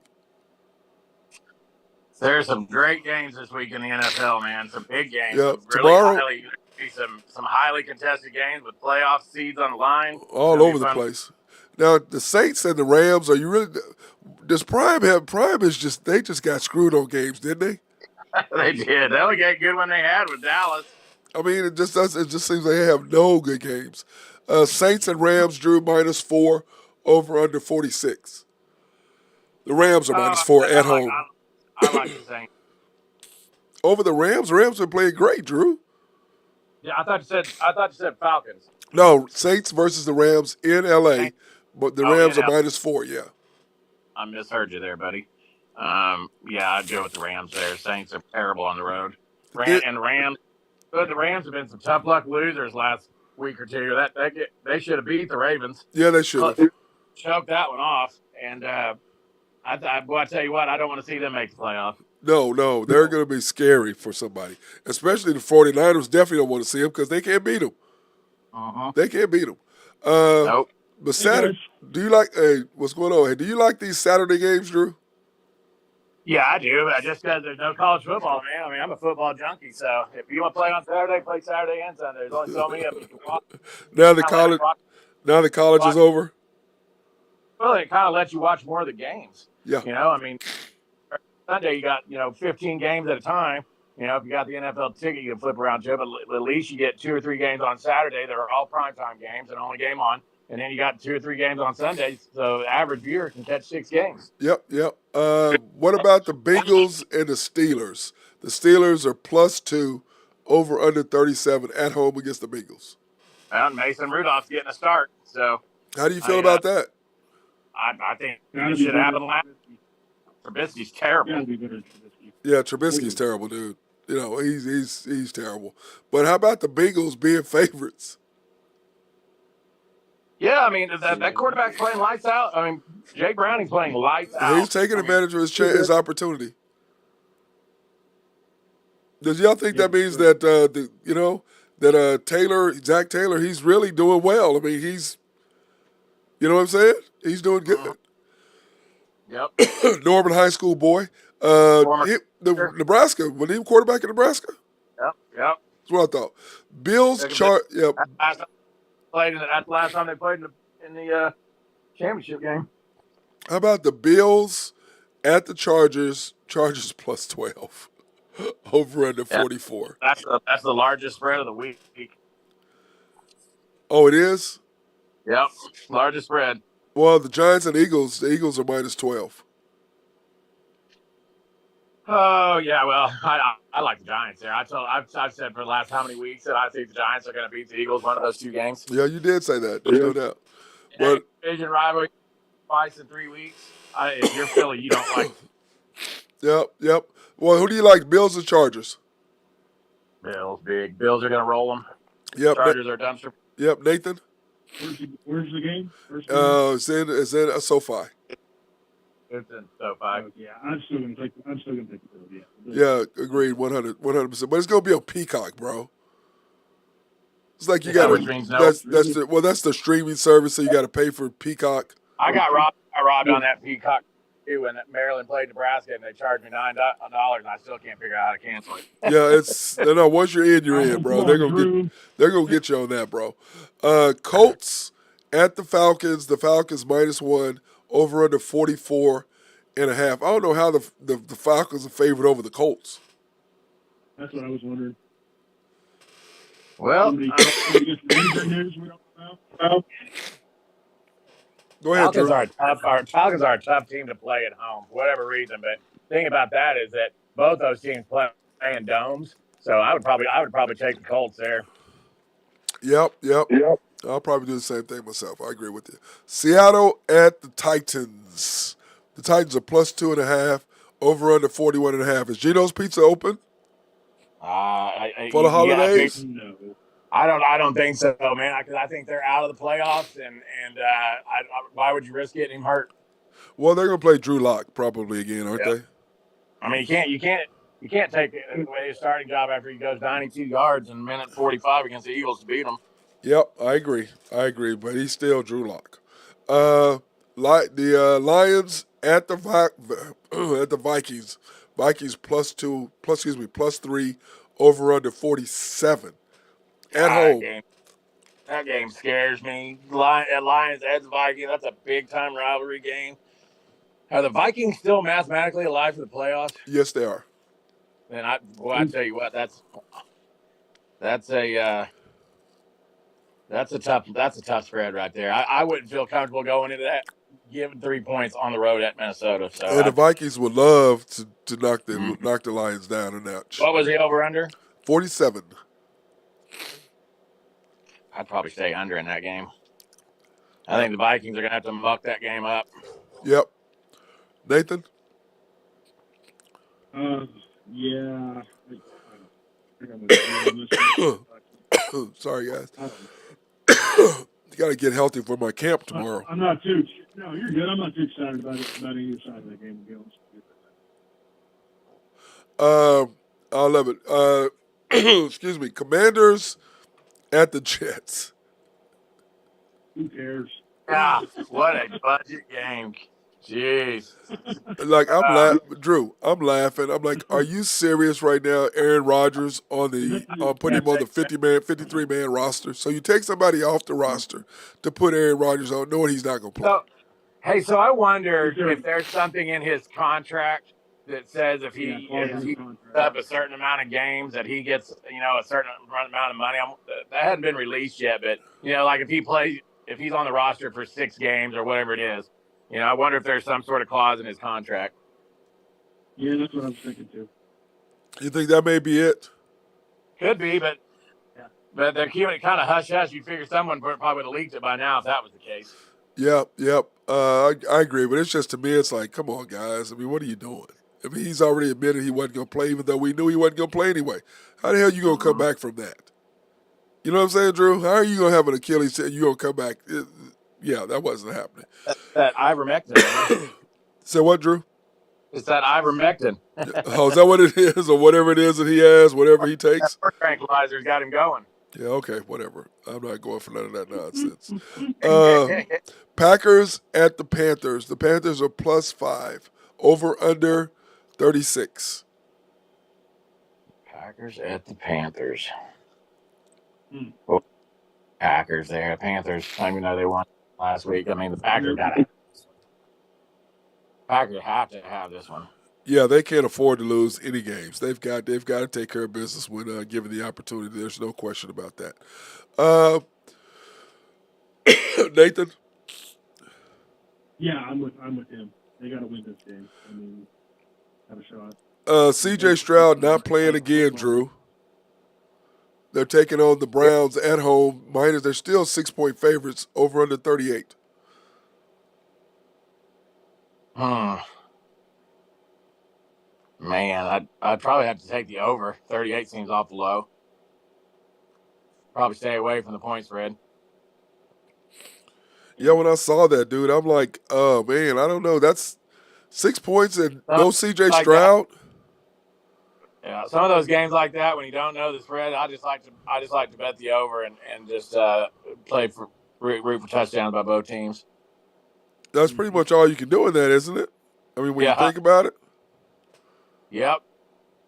There's some great games this week in the NFL, man. Some big games. Yeah, Some really tomorrow, some highly contested games with playoff seeds on the line. all over the place. Now the Saints and the Rams. Are you really? Does Prime have? Prime is just they just got screwed on games, didn't they? They did. They only got good one they had with Dallas. I mean, it just seems like they have no good games. Saints and Rams drew -4 over under 46. The Rams are -4 at home. I like the Saints. Over the Rams. Rams are playing great, Drew. Yeah, I thought you said Falcons. No, Saints versus the Rams in LA, but the Rams are yeah. -4. Yeah. I misheard you there, buddy. Yeah, I'd go with the Rams there. Saints are terrible on the road. The Rams have been some tough luck losers last week or two. They should have beat the Ravens. Yeah, they should have. Choked that one off, and I tell you what, I don't want to see them make the playoff. No, they're going to be scary for somebody, especially the 49ers. Definitely don't want to see them because they can't beat them. Uh-huh. They can't beat them. Nope. But Saturday, do you like? Hey, what's going on? Hey, do you like these Saturday games, Drew? Yeah, I do. Just because there's no college football, man. I mean, I'm a football junkie, so if you want to play on Saturday, play Saturday and Sunday. There's only so many of them you can watch. Now the college is over. Well, it kind of lets you watch more of the games. Yeah. I mean, Sunday you got 15 games at a time. If you got the NFL ticket, you can flip around to it. But at least you get 2 or 3 games on Saturday. They're all primetime games and only game on. And then you got 2 or 3 games on Sundays, so the average viewer can catch 6 games. Yep. What about the Bengals and the Steelers? The Steelers are +2 over under 37 at home against the Bengals. And Mason Rudolph's getting a start. So how do you feel about that? I think it should happen last. Trubisky's terrible. Yeah, Trubisky's terrible, dude. He's terrible. But how about the Bengals being favorites? Yeah, I mean that quarterback's playing lights out. I mean, Jake Browning's playing lights out. He's taking advantage of his opportunity. Does y'all think that means that Zach Taylor, he's really doing well? I mean, he's, you know what I'm saying? He's doing good. Yep. Norman High School boy. Nebraska, was he quarterback in Nebraska? Yep. That's what I thought. Bills chart. Yep. That's the last time they played in the championship game. How about the Bills at the Chargers? Chargers +12 over under 44. That's the largest spread of the week. Oh, it is? Yep, largest spread. Well, the Giants and Eagles. The Eagles are -12. Oh yeah, well I like the Giants there. I've said for the last how many weeks that I think the Giants are going to beat the Eagles one of those 2 games. Yeah, you did say that. There's no doubt. But division rivalry twice in 3 weeks. If you're Philly, you don't like. Yep. Well, who do you like, Bills or Chargers? Bills, big. Bills are going to roll them. Yep. Chargers are dumpster. Yep, Nathan. Where's the game? It's in SoFi. It's in SoFi. Yeah, I'm still gonna take the Bills. Yeah, agreed, 100%. But it's gonna be a Peacock, bro. It's like you Is that got which to. means no? That's the streaming service, so you got to pay for Peacock. I got robbed on that Peacock too when Maryland played Nebraska, and they charged me $9, and I still can't figure out how to cancel it. Yeah, it's no. Once you're in, you're in, bro. Come on, Drew. They're gonna get you on that, bro. Colts at the Falcons. The Falcons -1 over under 44.5. I don't know how the Falcons are favored over the Colts. That's what I was wondering. Well, Somebody gets the injury news we don't know about. Go ahead, Drew. Falcons are a tough team to play at home for whatever reason. But the thing about that is that both those teams play in domes, so I would probably take the Colts there. Yep. I'll probably do the same thing myself. I agree with you. Seattle at the Titans. The Titans are +2.5. Over under 41.5. Is Geno's Pizza open for the holidays? No. I don't think so, man. Because I think they're out of the playoffs, and why would you risk getting him hurt? Well, they're gonna play Drew Lock probably again, aren't they? I mean, you can't take away his starting job after he goes 92 yards in minute 45 against the Eagles to beat them. Yep, I agree, but he's still Drew Lock. The Lions at the at the Vikings. Vikings +3 over under 47 at home. That game scares me. Lions at the Vikings. That's a big time rivalry game. Are the Vikings still mathematically alive for the playoffs? Yes, they are. Then I tell you what, that's a tough spread right there. I wouldn't feel comfortable going into that giving 3 points on the road at Minnesota. So and the Vikings would love to knock the Lions down a notch. What was the over under? 47. I'd probably stay under in that game. I think the Vikings are gonna have to muck that game up. Yep. Nathan? Yeah. I think I'm gonna do this. Sorry, guys. You got to get healthy for my camp tomorrow. I'm not too. No, you're good. I'm not too excited about either side of that game, to be honest with you. I love it. Excuse me. Commanders at the Jets. Who cares? Ah, what a budget game. Jeez. Like, I'm laughing. Drew, I'm laughing. I'm like, are you serious right now? Aaron Rodgers putting him on the 53-man roster. So you take somebody off the roster to put Aaron Rodgers on, knowing he's not going to play. So I wonder if there's something in his contract that says if he up a certain amount of games that he gets, a certain amount of money. That hadn't been released yet, but like if he's on the roster for 6 games or whatever it is, I wonder if there's some sort of clause in his contract. Yeah, that's what I'm thinking too. You think that may be it? Could be, but they're keeping it kind of hush-hush. You'd figure someone probably would have leaked it by now if that was the case. Yep. I agree, but it's just, to me, it's like, come on, guys. I mean, what are you doing? I mean, he's already admitted he wasn't going to play, even though we knew he wasn't going to play anyway. How the hell are you going to come back from that? You know what I'm saying, Drew? How are you going to have an Achilles and you're going to come back? Yeah, that wasn't happening. That ivermectin. Say what, Drew? It's that ivermectin. Oh, is that what it is? Or whatever it is that he has, whatever he takes? That tranquilizer's got him going. Yeah, okay, whatever. I'm not going for none of that nonsense. Packers at the Panthers. The Panthers are +5. Over under 36. Packers at the Panthers. Well, Packers there. Panthers. I even know they won last week. I mean, the Packers have to have this one. Yeah, they can't afford to lose any games. They've got to take care of business when given the opportunity. There's no question about that. Nathan? Yeah, I'm with him. They got to win this game. I mean, have a shot. C.J. Stroud not playing again, Drew. They're taking on the Browns at home. They're still 6-point favorites. Over under 38. Man, I'd probably have to take the over. 38 seems awful low. Probably stay away from the point spread. Yeah, when I saw that, dude, I'm like, oh, man, I don't know. That's 6 points and no C.J. Stroud. Yeah, some of those games like that when you don't know the spread, I just like to bet the over and just play for root for touchdowns by both teams. That's pretty much all you can do in that, isn't it? I mean, when you Yeah, think about it. yep.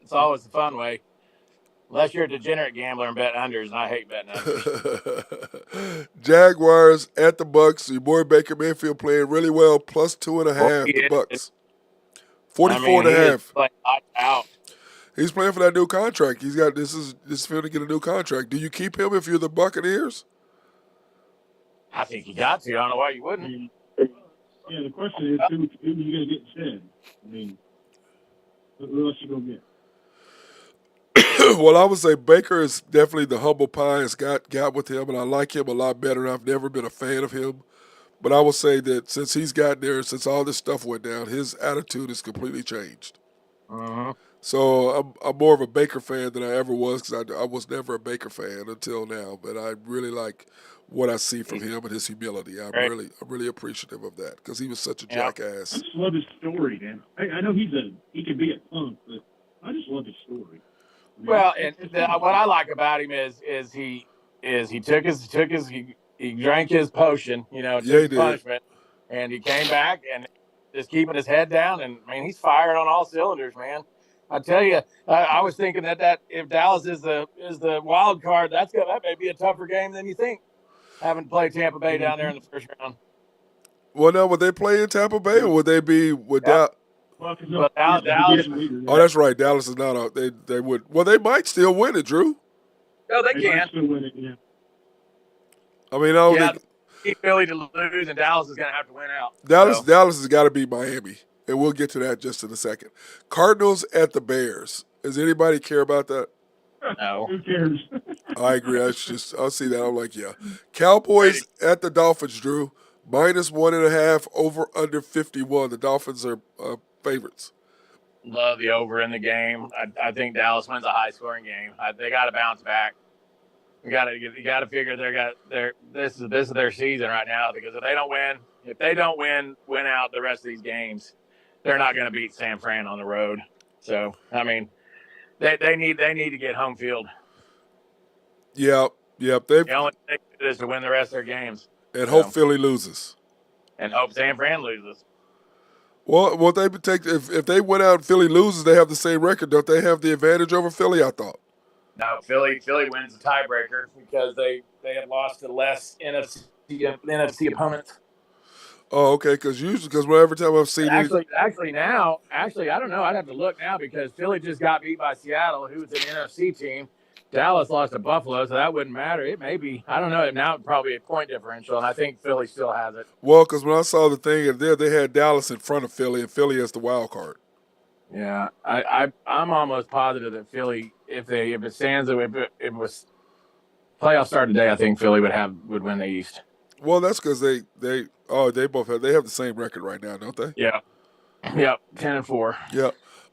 It's always the fun way, unless you're a degenerate gambler and bet unders, and I hate betting unders. Jaguars at the Bucks. Your boy Baker Mayfield playing really well, plus Boy, 2.5. The Bucks. I 44 mean, and a he is half. like out. He's playing for that new contract. He's got this is for him to get a new contract. Do you keep him if you're the Buccaneers? I think you got to. I don't know why you I wouldn't. mean, yeah, the question is, who are you going to get instead? I mean, who else you going to get? Well, I would say Baker is definitely the humble pie. Has got with him, and I like him a lot better. I've never been a fan of him, but I will say that since he's gotten there, since all this stuff went down, his attitude has completely changed. Mm-hmm. So I'm more of a Baker fan than I ever was because I was never a Baker fan until now. But I really like what I see from him and his humility. I'm Great. really appreciative of that because he was such a Yeah. I jackass. just love his story, man. I know he can be a punk, but I just love his story. I mean, Well, and what I like about him is he took his he drank his potion, you know, Yeah, took he his did. punishment, and he came back and just keeping his head down. And I mean, he's firing on all cylinders, man. I tell you, I was thinking that if Dallas is the wild card, that may be a tougher game than you think. Having to play Tampa Bay down there in the first round. Well, now would they play in Tampa Bay or would they be with Yep. Dallas? Well, because But the Dallas, division leader. Oh, that's right. Dallas is not out. They would. Well, they might still win it, Drew. no, they They might can. still win it, yeah. I mean, I don't Yeah, think keep Philly to lose, and Dallas is going to have to win out. Dallas So, has got to beat Miami, and we'll get to that just in a second. Cardinals at the Bears. Does anybody care about that? no. Who cares? I agree. I'll see that. I'm like, yeah. Cowboys at the Dolphins, Drew. -1.5 over under 51. The Dolphins are favorites. Love the over in the game. I think Dallas wins a high scoring game. They got to bounce back. You got to figure this is their season right now because if they don't win out the rest of these games, they're not going to beat San Fran on the road. So I mean, they need to get home field. Yep. The only thing is to win the rest of their games And hope Philly loses. and hope San Fran loses. Well, they would take if they went out and Philly loses, they have the same record. Don't they have the advantage over Philly? I thought. No, Philly wins the tiebreaker because they have lost to less NFC opponents. Oh, okay. Because every time I've seen Actually, I don't know. I'd have to look now because Philly just got beat by Seattle, who's an NFC team. Dallas lost to Buffalo, so that wouldn't matter. It may be. I don't know. Now it's probably a point differential, and I think Philly still has it. well, because when I saw the thing there, they had Dallas in front of Philly, and Philly as the wild card. Yeah, I'm almost positive that Philly, if it stands, if it was playoff start today, I think Philly would win the East. Well, that's because they both have the same record right now, don't they? Yeah. Yep. 10-4. Yeah.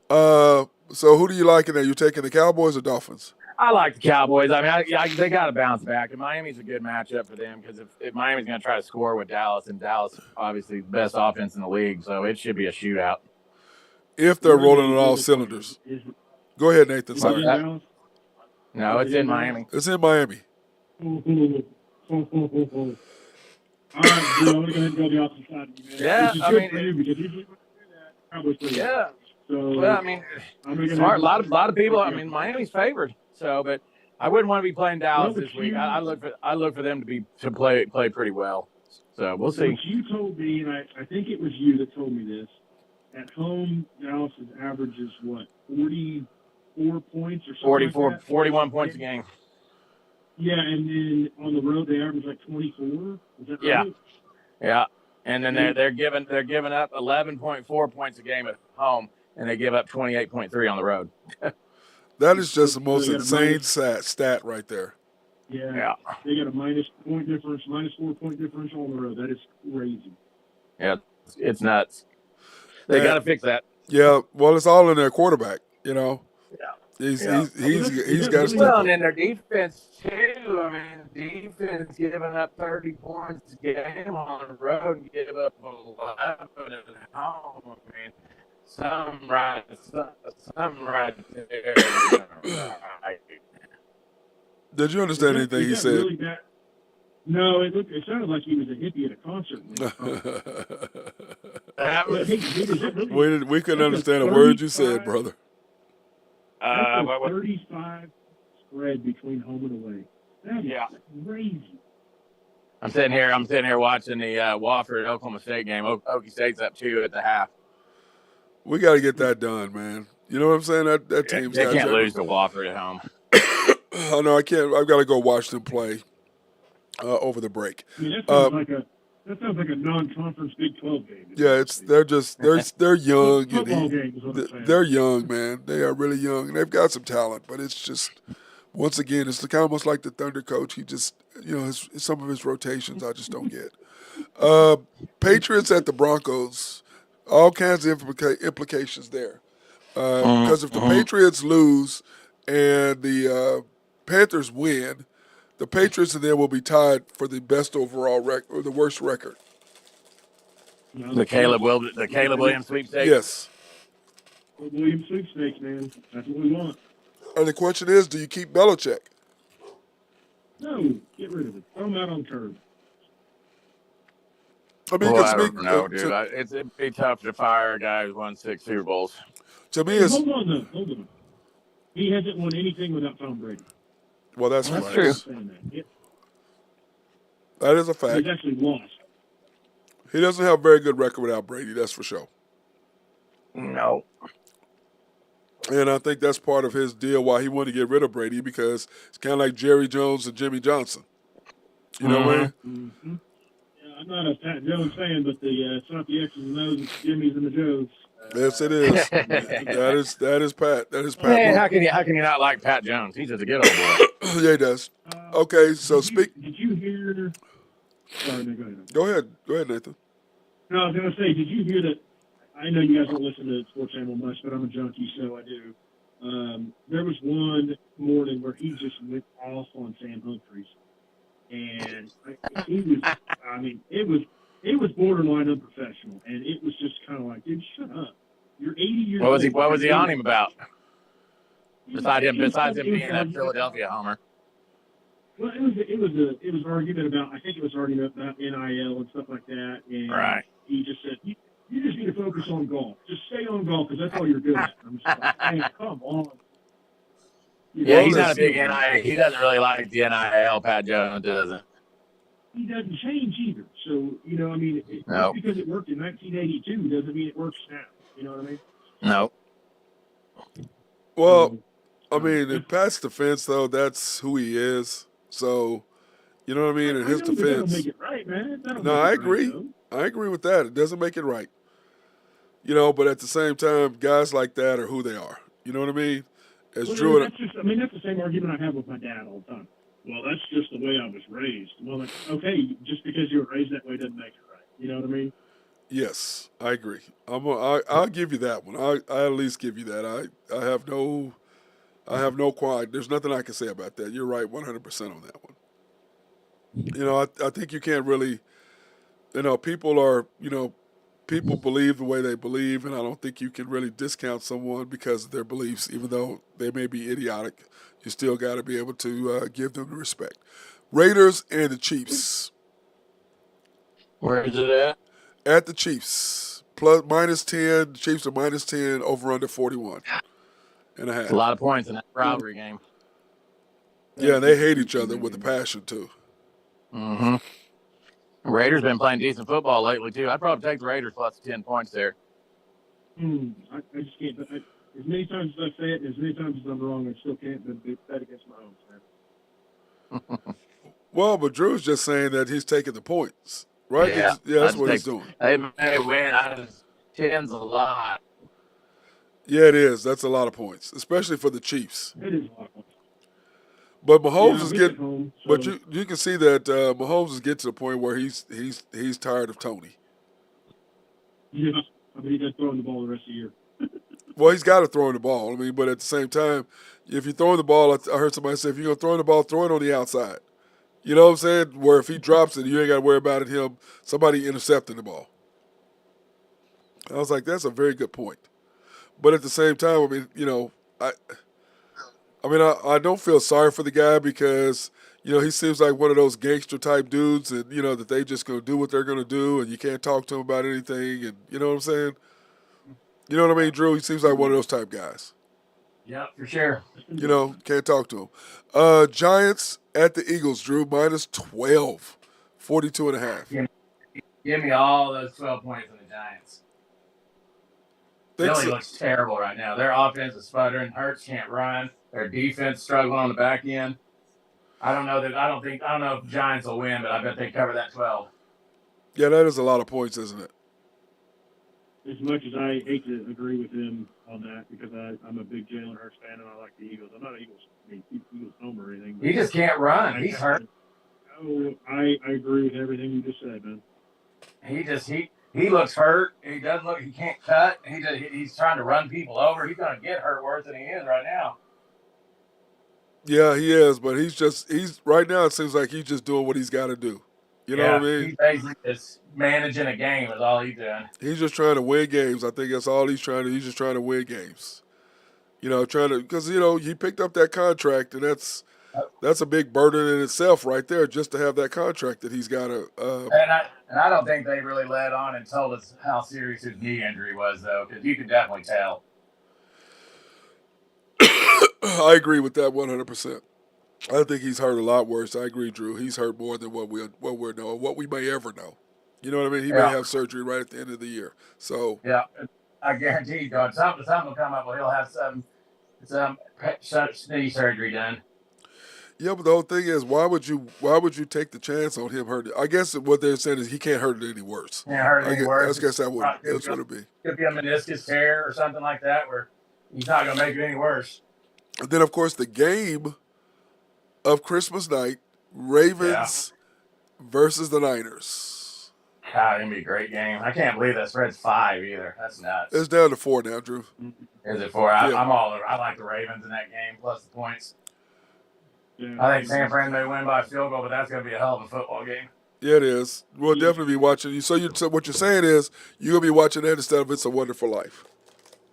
So who do you like in there? You taking the Cowboys or Dolphins? I like the Cowboys. I mean, they got to bounce back, and Miami's a good matchup for them because if Miami's going to try to score with Dallas, and Dallas obviously the best offense in the league, so it should be a shootout. If they're rolling on all cylinders. Go ahead, Nathan. Sorry. No, it's in Miami. It's in Miami. All right, Joe, we're going to go the opposite side of you, man. Yeah, Which is good for you because usually when I do that, Cowboys play. Yeah. So, Well, I mean, smart. A lot of people. I mean, Miami's favored. So, but I wouldn't want to be playing Dallas this week. I look for them to play pretty well. So we'll see. What you told me, and I think it was you that told me this. At home, Dallas's average is what, 44 points or something 41 points a game. Yeah, and then on the road they average like 24. Is that right? Yeah. And then they're giving up 11.4 points a game at home, and they give up 28.3 on the road. That is just the most insane stat right there. Yeah. They got a minus 4 point differential on the road. That is crazy. Yeah, it's nuts. They got to fix that. Yeah, well, it's all in their quarterback. You know. Yeah. He's got to well, and their defense too. I mean, defense giving up 30 points a game on the road and give up 11 at home. I mean, Some right there isn't right. Did you understand anything Was he that said? really bad? No, it sounded like he was a hippie at a concert. That But was hey, dude, is that really? we couldn't That's a understand a word you said, 35. brother. That's a what 35 spread between home and away. That is yeah. crazy. I'm sitting here watching the Wofford Oklahoma State game. Okie State's up 2 at the half. We got to get that done, man. You know what I'm saying? That Yeah, team's they got can't to. lose to Wofford at home. Oh no, I can't. I've got to go watch them play over the break. I mean, that sounds like a non-conference Big 12 game. Yeah, they're young Football and game is what I'm saying. they're young, man. They are really young and they've got some talent, but it's just once again, it's kind of almost like the Thunder coach. He just some of his rotations I just don't get. Patriots at the Broncos, all kinds of implications there. Because if the Patriots lose and the Panthers win, the Patriots and them will be tied for the best overall record or the worst record. No, The Caleb Williams sweepstakes. Yes. Williams sweepstakes, man. That's what we want. And the question is, do you keep Belichick? No, get rid of it. Throw him out on curb. I mean, Boy, you can I speak don't know, dude. It'd be tough to fire a guy who's won 6 Super Bowls. to me. Hey, It's hold on. He hasn't won anything without Tom Brady. well, that's That's facts. true. That is a fact. He's actually lost. He doesn't have a very good record without Brady. That's for sure. No. And I think that's part of his deal why he wanted to get rid of Brady because it's kind of like Jerry Jones and Jimmy Johnson. You know what I mean? Mm-hmm. Yeah, I'm not a Pat Jones fan, but it's not the X's and O's, it's Jimmy's and the Joes. Yes, it is. that is Pat. That is Pat. Man, how can you not like Pat Jones? He's just a good old boy. Yeah, he does. Okay, so Did you hear? Sorry, no, Go ahead, Nathan. No, I was going to say, did you hear that? I know you guys don't listen to Sports Animal much, but I'm a junkie, so I do. There was one morning where he just went off on Sam Humphries, and he was. I mean, it was borderline unprofessional, and it was just kind of like, dude, shut up. You're 80 years old. What was he on him about? Besides him being a Philadelphia homer. Well, it was an argument about. I think it was an argument about NIL and stuff like that, and Right. he just said, "You just need to focus on golf. Just stay on golf because that's all you're good at." I'm just like, "Man, come on." Yeah, he's not a big NIL. He doesn't really like the NIL. Pat Jones doesn't. He doesn't change either. So I mean, No. just because it worked in 1982 doesn't mean it works now. You know what I mean? No. Well, I mean, in Pat's defense, though, that's who he is. So, you know what I mean? In his I know, but that don't defense. make it right, man. No, I agree. I agree with that. It doesn't make it right. But at the same time, guys like that are who they are. You know what I mean? As Drew. That's the same argument I have with my dad all the time. Well, that's just the way I was raised. Well, okay, just because you were raised that way doesn't make it right. You know what I mean? Yes, I agree. I'll give you that one. I at least give you that. I have no qualm. There's nothing I can say about that. You're right, 100% on that one. I think you can't really. People believe the way they believe, and I don't think you can really discount someone because of their beliefs, even though they may be idiotic. You still got to be able to give them the respect. Raiders and the Chiefs. Where is it at? At the Chiefs. -10. The Chiefs are -10, over under 41 and a half. A lot of points in that rivalry game. Yeah, they hate each other with a passion, too. Mm-hmm. Raiders been playing decent football lately, too. I'd probably take the Raiders plus 10 points there. I just can't. As many times as I say it, as many times as I'm wrong, I still can't bet against my own, man. Well, but Drew's just saying that he's taking the points, right? Yeah, that's what he's doing. They may win. 10's a lot. Yeah, it is. That's a lot of points, especially for the Chiefs. It is a lot of points. But Mahomes is getting. Home, so. But you can see that Mahomes is getting to the point where he's tired of Tony. Yeah, I mean, he does throwing the ball the rest of the year. Well, he's got to throw the ball. I mean, but at the same time, if you're throwing the ball, I heard somebody say, if you're going to throw the ball, throw it on the outside. You know what I'm saying? Where if he drops it, you ain't got to worry about it, somebody intercepting the ball. I was like, that's a very good point. But at the same time, I mean, I don't feel sorry for the guy because he seems like one of those gangster type dudes, and that they just gonna do what they're gonna do, and you can't talk to him about anything, and you know what I'm saying. You know what I mean, Drew? He seems like one of those type guys. Yep, for sure. Can't talk to him. Giants at the Eagles, Drew, minus 12, 42.5. Give me all those 12 points in the Giants. Think Philly so? looks terrible right now. Their offense is sputtering. Hurts can't run. Their defense struggling on the back end. I don't know if Giants will win, but I bet they cover that 12. Yeah, that is a lot of points, isn't it? As much as I hate to agree with him on that because I'm a big Jalen Hurts fan and I like the Eagles. I'm not an Eagles homer or anything. He just can't run. He's hurt. Oh, I agree with everything you just said, man. He looks hurt. He doesn't look. He can't cut. He's trying to run people over. He's going to get hurt worse than he is right now. Yeah, he is, but he's right now. It seems like he's just doing what he's got to do. You know what I mean? He's basically just managing a game is all he's doing. He's just trying to win games. I think that's all he's trying to. He's just trying to win games. Because he picked up that contract, and that's a big burden in itself, right there, just to have that contract that he's got to. And I don't think they really led on and told us how serious his knee injury was, though, because you could definitely tell. I agree with that 100%. I think he's hurt a lot worse. I agree, Drew. He's hurt more than what we know, what we may ever know. You know what I mean? He may have surgery right at the end of the year. So yeah, I guarantee you, God, something will come up. Well, he'll have some knee surgery done. Yeah, but the whole thing is, why would you take the chance on him hurting? I guess what they're saying is he can't hurt it any worse. Can't hurt it any worse. I guess that's what it'd be. Could be a meniscus tear or something like that, where he's not going to make it any worse. And then, of course, the game of Christmas night, Ravens versus the Niners. God, it's going to be a great game. I can't believe that spread's 5 either. That's nuts. It's down to 4 now, Drew. Is it 4? I'm all over. I like the Ravens in that game, plus the points. Yeah. I think San Fran may win by a field goal, but that's going to be a hell of a football game. Yeah, it is. We'll definitely be watching you. So what you're saying is you're going to be watching that instead of It's a Wonderful Life.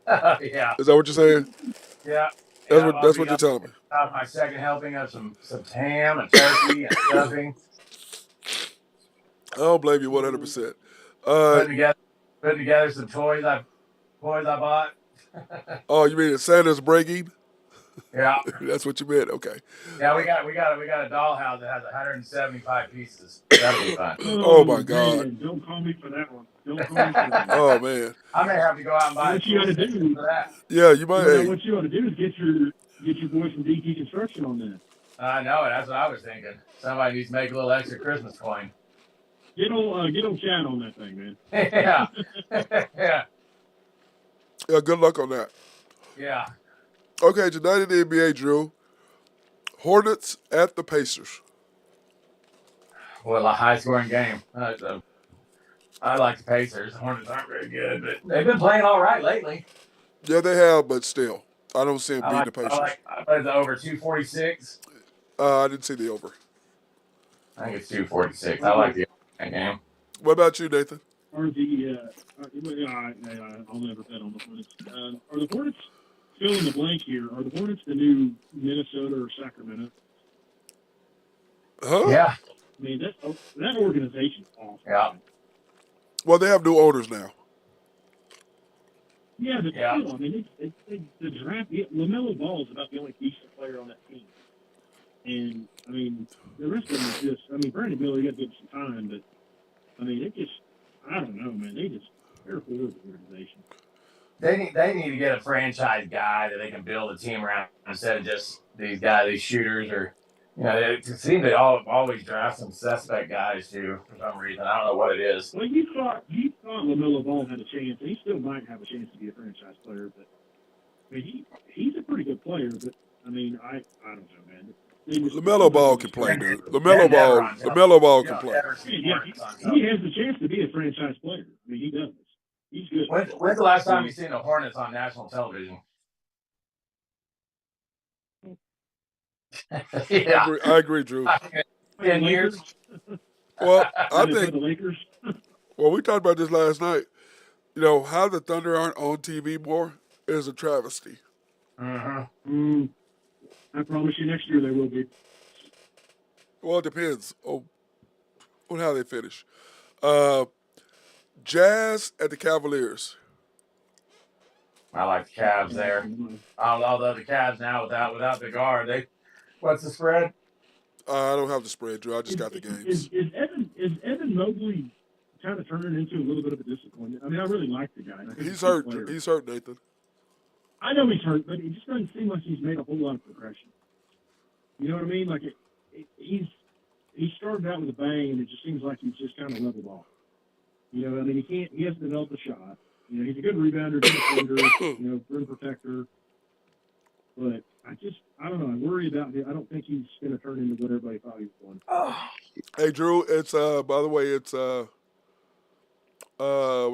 Yeah. Is that what you're saying? Yeah. That's what you're telling me. My second helping of some ham and turkey and stuffing. I don't blame you 100%. Putting together some toys I bought. Oh, you mean Santa's breaking? Yeah. That's what you meant. Okay. Yeah, we got a dollhouse that has 175 pieces. That'll be fun. Oh my God! Man, don't call me for that one. Don't call me for that. Oh man! I may have to go out and buy. What you got to do for that? Yeah, you might. Hey. What you ought to do is get your boys from DT Construction on that. I know it. That's what I was thinking. Somebody needs to make a little extra Christmas coin. Get on Chad on that thing, man. Yeah. Yeah. Yeah. Good luck on that. Yeah. Okay, tonight in the NBA, Drew. Hornets at the Pacers. Well, a high-scoring game. I like the Pacers. The Hornets aren't very good, but they've been playing all right lately. Yeah, they have, but still, I don't see them beating the Pacers. I bet it's over 246. I didn't see the over. I think it's 246. I like the game. What about you, Nathan? I'll never bet on the Hornets. Are the Hornets? Fill in the blank here. Are the Hornets the new Minnesota or Sacramento? Huh? Yeah. I mean, that organization's awful. Yeah. Well, they have new owners now. Yeah, but still, I mean, the draft, LaMelo Ball is about the only decent player on that team. And, I mean, the rest of them is just, I mean, Brandon Miller, you got to give him some time, but, I mean, it just, I don't know, man. They're a horrible organization. They need to get a franchise guy that they can build a team around instead of just these shooters or, it seems they always draft some suspect guys too for some reason. I don't know what it is. Well, you thought LaMelo Ball had a chance, and he still might have a chance to be a franchise player, but I mean, he's a pretty good player. But I mean, I don't know, man. LaMelo Ball can play, dude. LaMelo Ball can play. Yeah, he has the chance to be a franchise player. I mean, he does. He's good. When's the last time you seen the Hornets on national television? Yeah. I agree, Drew. 10 years. Well, I think the Lakers. Well, we talked about this last night. How the Thunder aren't on TV more. is a travesty. Mm-hmm. I promise you, next year they will be. Well, it depends on how they finish. Uh, Jazz at the Cavaliers. I like the Cavs there. Although the Cavs now without the guard, what's the spread? I don't have the spread, Drew. I just got the games. Is Evan Mobley kind of turning into a little bit of a disappointment? I mean, I really like the guy. And I think He's he's a hurt. good player. He's hurt, Nathan. I know he's hurt, but it just doesn't seem like he's made a whole lot of progression. You know what I mean? Like he started out with a bang, and it just seems like he's just kind of leveled off. You know, I mean, he hasn't developed a shot. You know, he's a good rebounder, good defender, rim protector. But I don't know. I worry about him. I don't think he's going to turn into what everybody thought he was going. Hey, Drew. It's by the way, it's let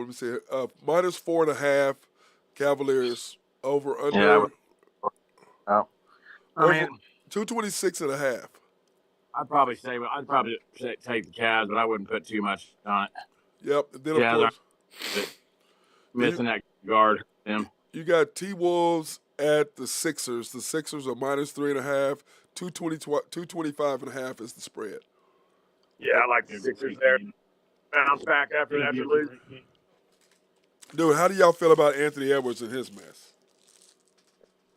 me see. Minus 4.5. Cavaliers over under. Yeah, I over mean, 226.5. I'd probably take the Cavs, but I wouldn't put too much on it. Yep. And then Yeah, of course missing that guard. Him. you got T Wolves at the Sixers. The Sixers are minus 3.5. 225.5 is the spread. Yeah, I like the Sixers there. Bounce back after that lose. Dude, how do y'all feel about Anthony Edwards and his mess?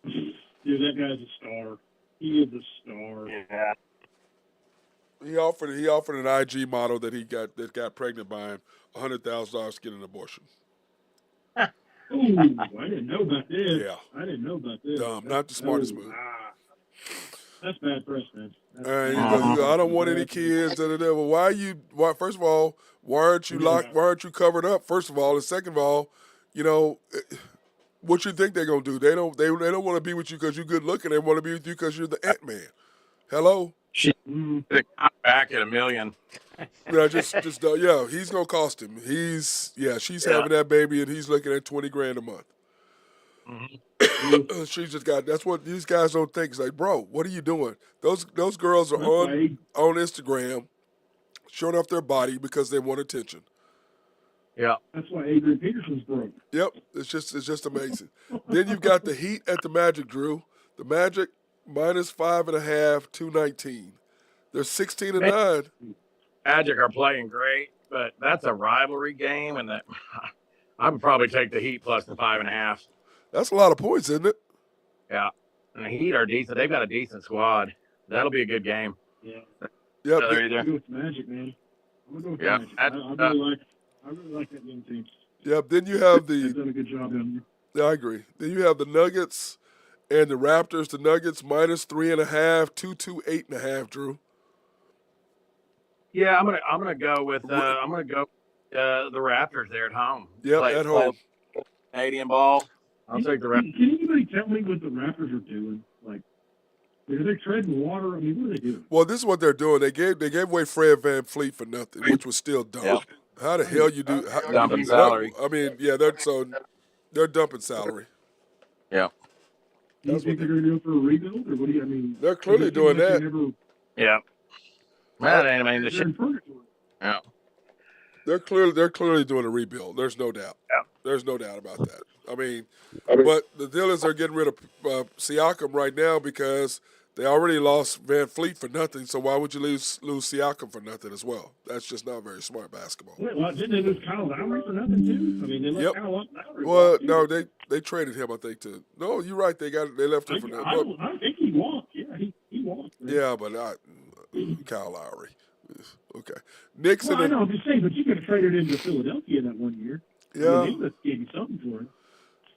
Dude, that guy's a star. He is a star. Yeah. He offered an IG model that got pregnant by him $100,000 to get an abortion. Ooh, I didn't know about this. Yeah. I didn't know about this. Dumb, not the smartest move. That's bad press, man. I don't want any kids. Well, first of all, why aren't you locked? Why aren't you covered up? First of all, and second of all, what you think they're gonna do? They don't want to be with you because you're good looking. They want to be with you because you're the Ant-Man. Hello. Back at $1 million. Yeah, he's gonna cost him. She's having that baby and he's looking at $20,000 a month. Mm-hmm. She's just got. That's what these guys don't think. It's like, bro, what are you doing? Those girls are on Instagram, showing off their body because they want attention. Yeah, that's why Adrian Peterson's broke. Yep, it's just amazing. Then you've got the Heat at the Magic, Drew. The Magic minus 5.5, 219. They're 16-9. Magic are playing great, but that's a rivalry game, and I would probably take the Heat plus the 5.5. That's a lot of points, isn't it? Yeah, and the Heat are decent. They've got a decent squad. That'll be a good game. Yeah. Yep. I'm gonna go with Magic, man. I'm gonna go with Magic. I really like that young team. Yep. Then you have They've done a good job down there. I agree. Then you have the Nuggets and the Raptors. The Nuggets minus 3.5, 228.5. Drew. Yeah, I'm gonna go with the Raptors there at home. Yep, at home. Canadian ball. I'll take the Raptors. Can anybody tell me what the Raptors are doing? Like, are they treading water? I mean, what are they doing? Well, this is what they're doing. They gave away Fred VanVleet for nothing, which was still dumb. Yep. How the hell you do? Dumping salary. I mean, yeah, they're dumping salary. Yeah. Do you think they're going to do it for a rebuild, or what do you? I mean, they're clearly doing that. Yeah. Yeah. They're clearly doing a rebuild. There's no doubt. Yeah. There's no doubt about that. I mean, but the deal is they're getting rid of Siakam right now because they already lost Van Fleet for nothing. So why would you lose Siakam for nothing as well? That's just not very smart basketball. Well, didn't they lose Kyle Lowry for nothing too? I mean, they let Kyle Lowry. Well, no, they traded him. I think to. No, you're right. They left him for nothing. I think he walked. Yeah, he walked. Man. Yeah, but not Kyle Lowry. Okay, Knicks. Well, I know. I'm just saying, but you could have traded him to Philadelphia that one year. Yeah, I mean, they gave you something for him.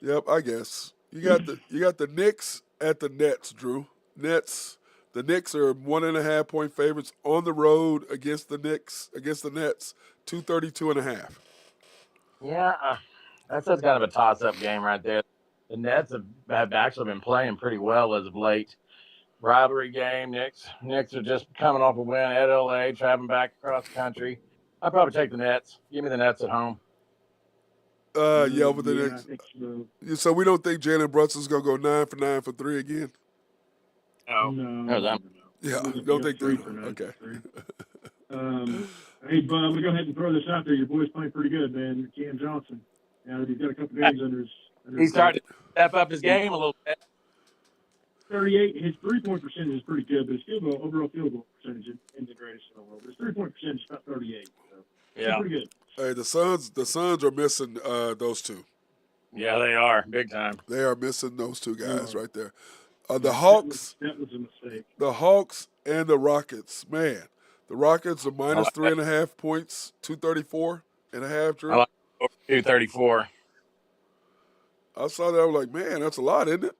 Yep, I guess you got the Knicks at the Nets, Drew. Nets. The Knicks are 1.5 point favorites on the road against the Nets. 232.5. Yeah, that's kind of a toss-up game right there. The Nets have actually been playing pretty well as of late. Rivalry game. Knicks are just coming off a win at LA, traveling back across the country. I'd probably take the Nets. Give me the Nets at home. Yeah, with the Knicks. I think so. So we don't think Jalen Brunson's gonna go 9 for 9 for 3 again. No. Yeah, don't think that. Okay. Hey, Bud, I'm gonna go ahead and throw this out there. Your boy's playing pretty good, man. Cam Johnson. Now that he's got a couple games under his He's starting to step up his game a little bit. 38. His 3-point percentage is pretty good, but his overall field goal percentage isn't the greatest in the world. His 3-point percentage is about 38. So Yeah, pretty good. Hey, the Suns are missing those two. yeah, they are big time. They are missing those two guys right there. The Yeah, Hawks, that was a mistake. the Hawks and the Rockets. Man, the Rockets are minus 3.5 points, 234.5. I Drew, like 234. I saw that. I was like, man, that's a lot, isn't it?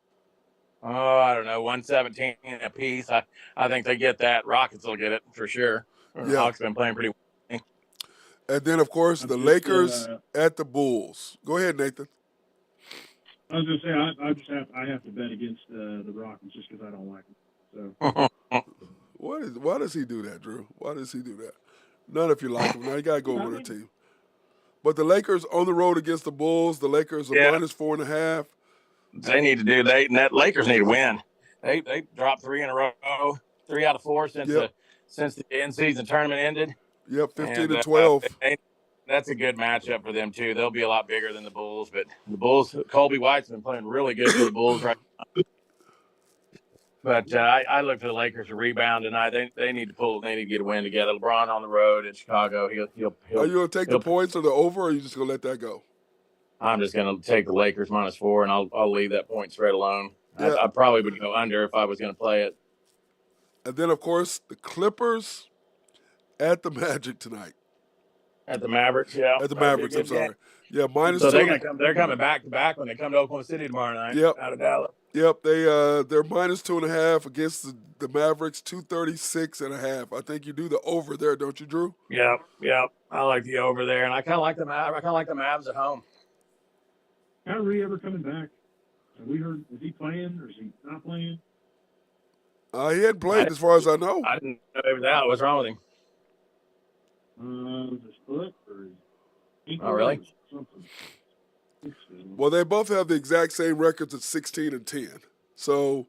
Oh, I don't know, 117 a piece. I think they get that. Rockets will get it for sure. Yeah. Hawks been playing pretty well. And then, of course, the Lakers at the Bulls. Go ahead, Nathan. I was gonna say I have to bet against the Rockets just because I don't like them. So Why does he do that, Drew? Why does he do that? None if you like him. Now you gotta go with a team. But the Lakers on the road against the Bulls. The Lakers are minus 4.5. They need to do that. Lakers need to win. They dropped 3 in a row, 3 out of 4 since the in-season tournament ended. Yep, 15-12. That's a good matchup for them too. They'll be a lot bigger than the Bulls, but the Bulls, Colby White's been playing really good for the Bulls right now. But I look for the Lakers to rebound tonight. They need to pull. They need to get a win together. LeBron on the road in Chicago. He'll Are you gonna take the points or the over, or are you just gonna let that go? I'm just going to take the Lakers minus 4, and I'll leave that point spread alone. Yeah. I probably would go under if I was going to play it. And then, of course, the Clippers at the Magic tonight. At the Mavericks, yeah. At the Mavericks, I'm sorry. Yeah, minus so 2. They're coming back to back when they come to Oklahoma City tomorrow night. Yep. Out of Dallas. Yep, they're minus 2.5 against the Mavericks, 236.5. I think you do the over there, don't you, Drew? Yep. I like the over there, and I kind of like the Mavs at home. Kyrie ever coming back? Have we heard? Is he playing or is he not playing? He hadn't played as far as I know. I didn't know he was out. What's wrong with him? Was his foot or his ankle? Oh, really? Something. Well, they both have the exact same records at 16-10. So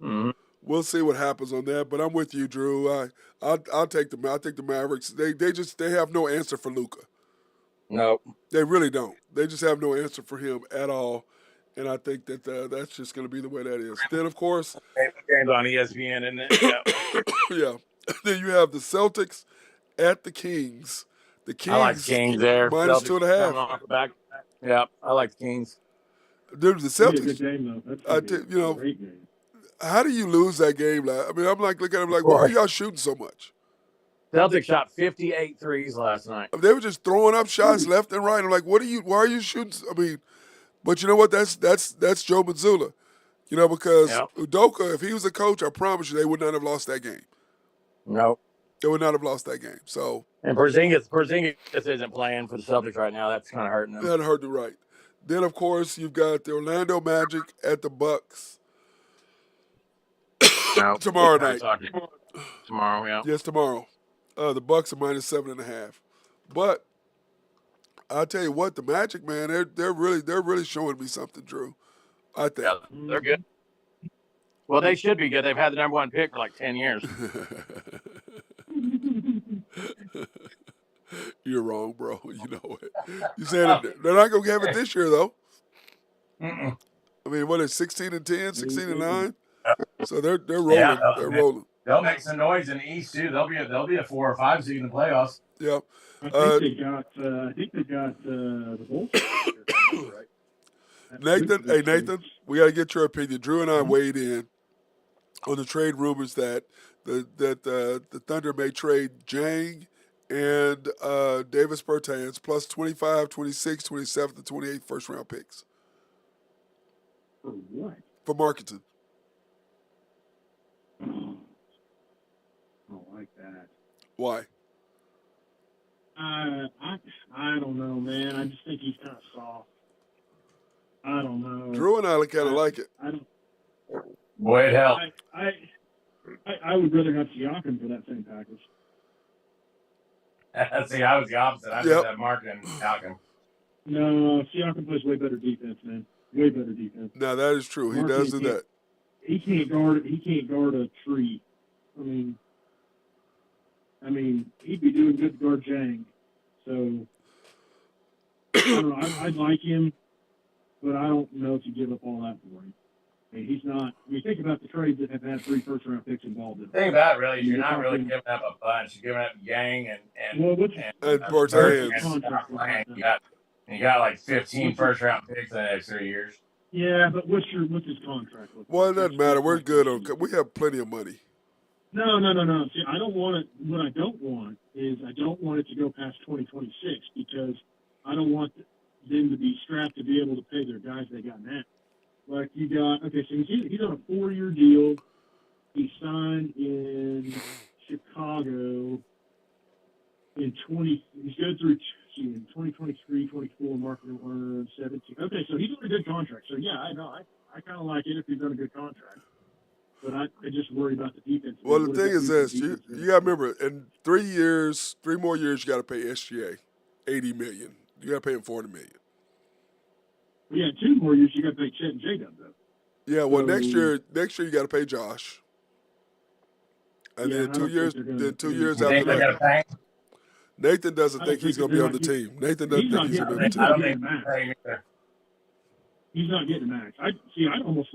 we'll see what happens on that. But I'm with you, Drew. I'll take them. I think the Mavericks. They have no answer for Luka. No, they really don't. They just have no answer for him at all. And I think that that's just going to be the way that is. Then, of course, games on ESPN, isn't it? Yeah. Yeah. Then you have the Celtics at the Kings. The Kings. I like the Kings there. Minus Celtics 2.5. Back. Yeah, I like the Kings. Dude, the Celtics. Good game, though. That's a great game. How do you lose that game? I mean, I'm like looking at them like, why are y'all shooting so much? Celtics shot 58 threes last night. They were just throwing up shots left and right. I'm like, why are you shooting? I mean, but you know what? That's Joe Mazzulla. Because Udoka, if he was a coach, I promise you they would not have lost that game. No. They would not have lost that game. So and Porzingis isn't playing for the Celtics right now. That's kind of hurting them. That hurt them right. Then, of course, you've got the Orlando Magic at the Bucks. Tomorrow night. Tomorrow, yeah. Yes, tomorrow. The Bucks are minus 7.5. But I'll tell you what, the Magic, man, they're really showing me something, Drew. I think. Yeah, they're good. Well, they should be good. They've had the number 1 pick for like 10 years. You're wrong, bro. You know it. You said they're not going to have it this year, though. Mm-mm. I mean, what is 16-10, 16-9? So they're rolling. Yeah, they're rolling. They'll make some noise in the East too. They'll be a 4 or 5 seed in the playoffs. Yeah. I think they got the Bulls. Right. Nathan, we got to get your opinion. Drew and I weighed in on the trade rumors that the Thunder may trade Jang and Davis Bertans plus 25, 26, 27, and 28 first-round picks. For what? For Marketing. I don't like that. Why? I don't know, man. I just think he's kind of soft. I don't know. Drew and I kind of like it. I don't. Boy, it helped. I would rather have Siakam for that same package. See, I was the opposite. I put that market in Siakam. No, Siakam plays way better defense, man. Way better defense. No, that is true. He does do that. He can't guard a tree. I mean, he'd be doing good to guard Jang. So I don't know. I like him, but I don't know if you give up all that for him. I mean, he's not. I mean, think about the trades that have had 3 first-round picks involved in The them. thing about it really is You're you're not really talking- giving up a bunch. You're giving up Yang and Well, what's And Bertans Bertans. contract look like You got like 15 What's your- first-round picks in the next 3 years. Yeah, but what's his contract look Well, it like? doesn't matter. We're good on. We have plenty of money. No. See, I don't want it. What I don't want is I don't want it to go past 2026 because I don't want them to be strapped to be able to pay their guys they got now. Like you got, okay, so he's on a 4-year deal. He signed in Chicago in he's good through in 2023, 24, market earn 17. Okay, so he's on a good contract. So yeah, I know. I kind of like it if he's on a good contract. But I just worry about the defense. Well, the thing is this: you got to remember, in 3 years, 3 more years, you got to pay SGA $80 million. You got to pay him $40 million. Yeah, 2 more years you got to pay Chet and J-Dub though. Yeah, well, So- next year you got to pay Josh, and Yeah, then I 2 don't years, think they're gonna- then 2 years You after think they're that. going to pay? Nathan doesn't I think don't he's think going to be they're on the not team. Nathan doesn't he's think not he's going to be on the I team. don't think they're paying either. He's not getting a max. I'd almost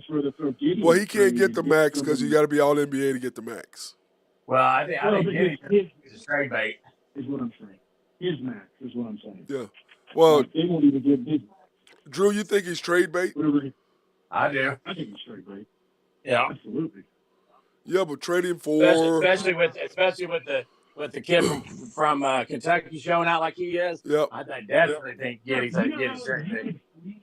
rather throw Gideon. Well, he can't trade get the and max because you somebody- got to be all NBA to get the max. Well, I think Well, but Giddey is a straight bait. is what I'm saying. His max is what I'm saying. Yeah. Well, Like, they won't even give his Drew, you think he's trade bait? whatever. I do. I think he's straight great. Yeah. Absolutely. Yeah, but trade him Especially with the kid from Kentucky showing out like he is. Yep. I definitely think Giddey's You know how straight you bait. could fleece-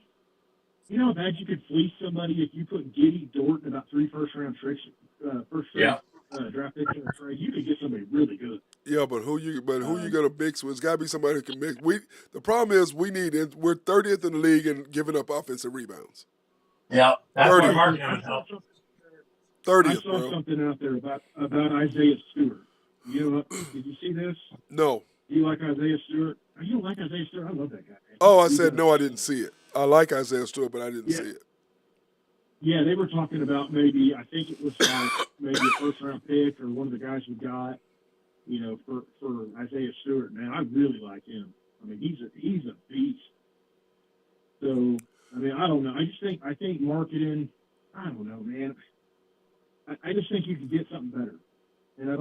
You know how bad you could fleece somebody if you put Giddy, Dort, and about 3 first-round tricks, draft picks in a trade. You could get somebody really good. Yeah, but who you gonna mix with? It's got to be somebody who can mix. The problem is we're 30th in the league in giving up offensive rebounds. Yeah, that's 30. where marketing would help. 30th, I saw bro. something out there about Isaiah Stewart. You know, did you see this? No. Do you like Isaiah Stewart? You don't like Isaiah Stewart? I love that guy. Man. Oh, I said no. I didn't see it. I like Isaiah Stewart, but I didn't Yeah. see it. Yeah, they were talking about maybe, I think it was like maybe a first-round pick or one of the guys we got, you know, for Isaiah Stewart. Man, I really like him. I mean, he's a beast. So, I mean, I don't know. I think marketing, I don't know, man. I just think you can get something better. And I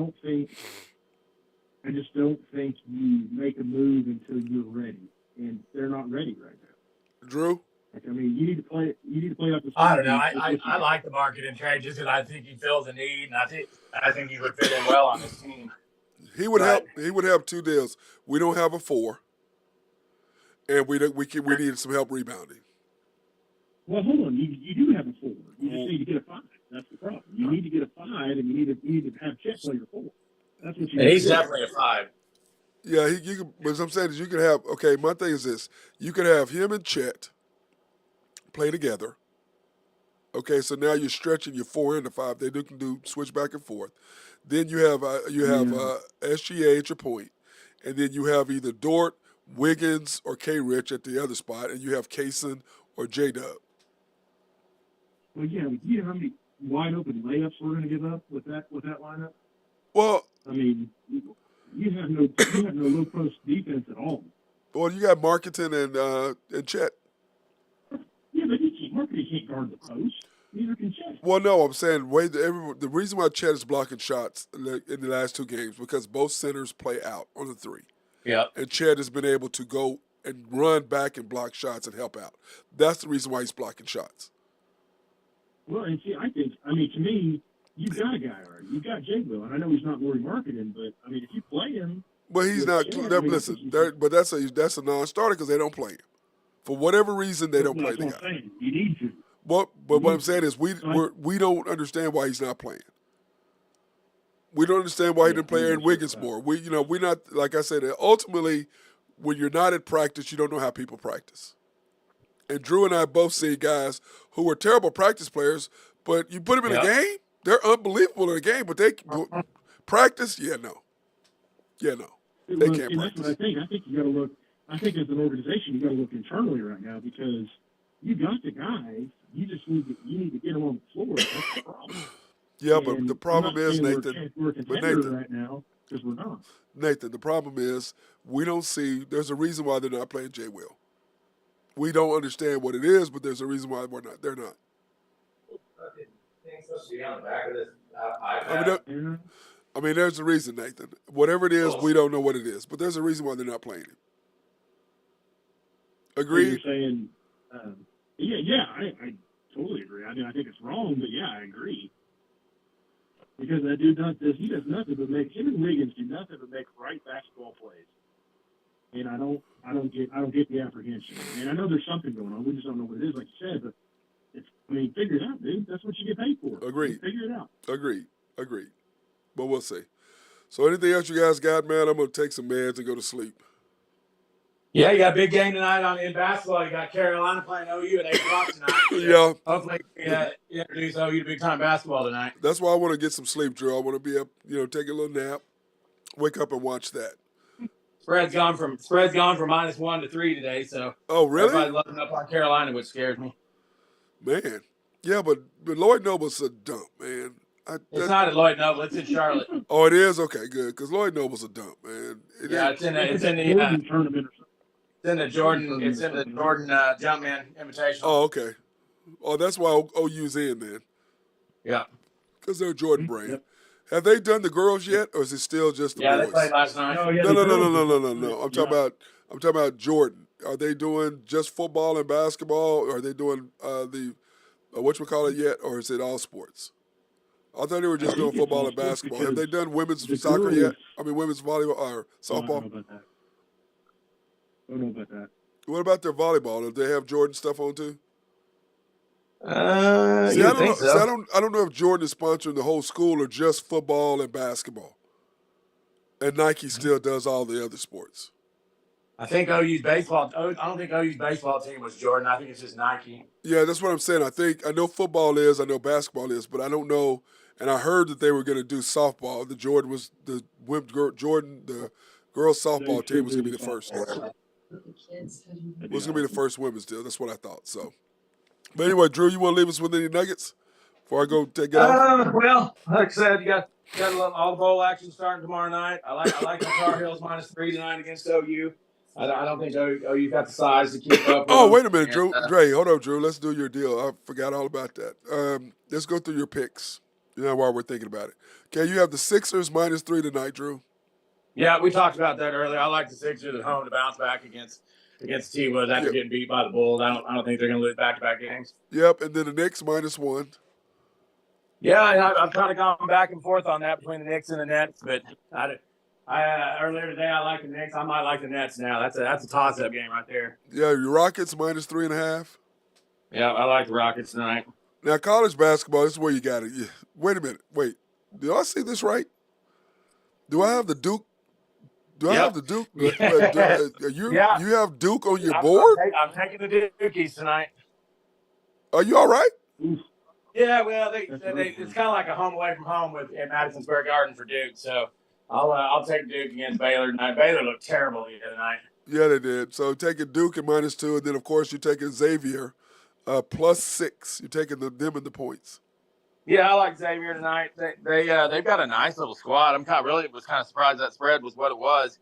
just don't think you make a move until you're ready. And they're not ready right now. Drew? Like, I mean, you need to play up the I don't know. I like the marketing trade just because I think he fills a need, and I think he would fit in well on this team. He would Right. help. He would have 2 deals. We don't have a 4, and we needed some help rebounding. Well, hold on. You do have a 4. You just need to get a 5. That's the problem. You need to get a 5, and you need to have Chet play your 4. That's what you. And need he's to do. definitely a 5. Yeah, you can. But what I'm saying is, you can have. Okay, my thing is this: you can have him and Chet play together. Okay, so now you're stretching your 4 into 5. They can do switch back and forth. Then you have SGA at your point, and then you have either Dort, Wiggins, or K. Rich at the other spot, and you have Kaysen or J. Dub. Well, yeah. But you know how many wide open layups we're going to give up with that lineup? Well, I mean, you have no low post defense at all. you got Marketing and Chet. Yeah, but Marketing can't guard the post. Neither can Chet. Well, no, I'm saying the reason why Chet is blocking shots in the last 2 games because both centers play out on the 3. Yeah. And Chet has been able to go and run back and block shots and help out. That's the reason why he's blocking shots. Well, and see, to me, you've got a guy already. You've got Jay Will, and I know he's not really marketing, but I mean, if you play him, But he's with not. Chet, I mean, Listen, but that's a non-starter because they don't play him. For whatever reason, they don't play that's the what I'm guy. saying. You need to. But what I'm saying is we don't understand why he's not playing. We don't understand why he didn't play Aaron Wiggins more. We're not, like I said, ultimately, when you're not at practice, you don't know how people practice. And Drew and I both see guys who are terrible practice players, but you put them in a game, they're unbelievable in a game, but they practice, no. They can't And that's what practice. I think. I think you got to look. I think as an organization, you got to look internally right now because you got the guys. You just need to get them on the floor. That's the problem. Yeah, but And the problem I'm not is, saying Nathan, we're a but contender Nathan, right now because we're not. Nathan, the problem is we don't see. There's a reason why they're not playing Jay Will. We don't understand what it is, but there's a reason why we're not. They're not. Thing's supposed to be on the back of this I mean, iPad. there's a reason, Nathan. Whatever it is, we don't know what it is, but there's a reason why they're not playing it. So Agreed? you're saying, I totally agree. I mean, I think it's wrong, but yeah, I agree. Because that dude he does nothing but him and Wiggins do nothing but make right basketball plays. And I don't get the apprehension. And I know there's something going on. We just don't know what it is, like you said. But figure it out, dude. That's what you get paid for. Agreed. Figure it out. Agreed. But we'll see. So anything else you guys got, man? I'm gonna take some meds and go to sleep. Yeah, you got a big game tonight in basketball. You got Carolina playing OU at 8 o'clock tonight. Yeah. Hopefully, introduce OU to big time basketball tonight. That's why I want to get some sleep, Drew. I want to be up, take a little nap, wake up and watch that. Spread's gone from -1 to 3 today. So oh, really? Everybody's loading up on Carolina, which scares me. Man, yeah, but Lloyd Noble's a dump, man. It's not at Lloyd Noble. It's in Charlotte. Oh, it is? Okay, good. Because Lloyd Noble's a dump, man. It's in the tournament or something. It's in the Jordan Jumpman Invitational. Oh, okay. Oh, that's why OU's in, man. Yeah. Because they're Jordan brand. Yep. Have they done the girls yet, or is it still just the boys? Yeah, they played last night. No. I'm talking about Jordan. Are they doing just football and basketball, or are they doing the whatchamacallit yet, or is it all sports? I thought they were just doing football and basketball. Have they done women's soccer yet? I mean, women's volleyball or softball? I don't know about that. What about their volleyball? Do they have Jordan stuff on too? I don't think so. I don't know if Jordan is sponsoring the whole school or just football and basketball. And Nike still does all the other sports. I think OU's baseball. I don't think OU's baseball team was Jordan. I think it's just Nike. Yeah, that's what I'm saying. I know football is, I know basketball is, but I don't know. And I heard that they were going to do softball. The girls' softball team was going to be the first. It was going to be the first women's deal. That's what I thought. So, but anyway, Drew, you want to leave us with any nuggets before I go take it off? Well, like I said, you got all the bowl action starting tomorrow night. I like the Tar Heels -3 tonight against OU. I don't think OU got the size to keep up. Oh, wait a minute, Drew. Dre, hold on, Drew. Let's do your deal. I forgot all about that. Let's go through your picks. While we're thinking about it. Okay, you have the Sixers -3 tonight, Drew. Yeah, we talked about that earlier. I like the Sixers at home to bounce back against T-Woods after getting beat by the Bulls. I don't think they're going to lose back-to-back games. Yep, and then the Knicks -1. Yeah, I've kind of gone back and forth on that between the Knicks and the Nets, but earlier today I liked the Knicks. I might like the Nets now. That's a toss-up game right there. Yeah, your Rockets -3.5. Yeah, I like the Rockets tonight. Now, college basketball, this is where you got it. Yeah. Wait a minute. Wait. Do I see this right? Do I have the Duke? Do I have the Duke? You have Duke on your board? I'm taking the Dukies tonight. Are you all right? Yeah, well, it's kind of like a home away from home at Madison Square Garden for Duke. So I'll take Duke against Baylor tonight. Baylor looked terrible the other night. Yeah, they did. So taking Duke at -2, and then of course you're taking Xavier +6. You're taking them in the points. Yeah, I like Xavier tonight. They've got a nice little squad. Was kind of surprised that spread was what it was.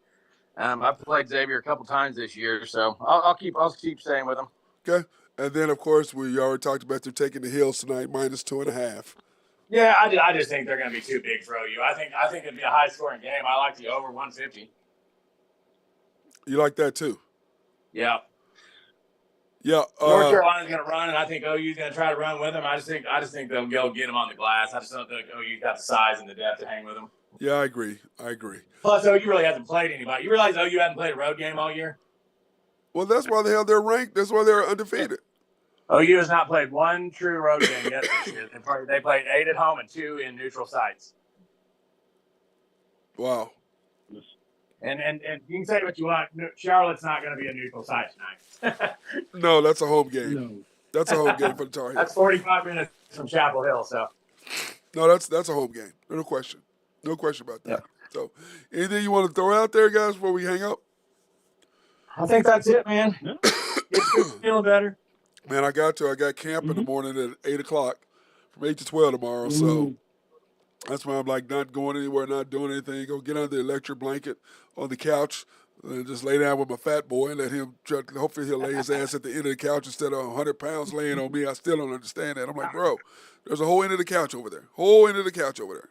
I've played Xavier a couple times this year, so I'll keep staying with them. Okay, and then of course we already talked about they're taking the Hills tonight -2.5. Yeah, I just think they're going to be too big for OU. I think it'd be a high scoring game. I like the over 150. You like that too? Yeah. Yeah. North Carolina's going to run, and I think OU's going to try to run with them. I just think they'll go get them on the glass. I just don't think OU's got the size and the depth to hang with them. Yeah, I agree. Plus, OU really hasn't played anybody. You realize OU hasn't played a road game all year? Well, that's why they're ranked. That's why they're undefeated. OU has not played one true road game yet this year. They played 8 at home and 2 in neutral sites. Wow. And you can say what you want. Charlotte's not going to be a neutral site tonight. No, that's a home game. No. That's a home game for the Tar Heels. That's 45 minutes from Chapel Hill. So. No, that's a home game. No question. No question about that. Yeah. So, anything you want to throw out there, guys, before we hang up? I think that's it, man. It's feeling better. Man, I got camp in the morning at 8 o'clock from 8 to 12 tomorrow. So that's why I'm like not going anywhere, not doing anything. Go get under the electric blanket on the couch, Just lay down with my fat boy and let him. Hopefully, he'll lay his ass at the end of the couch instead of 100 pounds laying on me. I still don't understand that. I'm like, bro, there's a whole end of the couch over there. Whole end of the couch over there.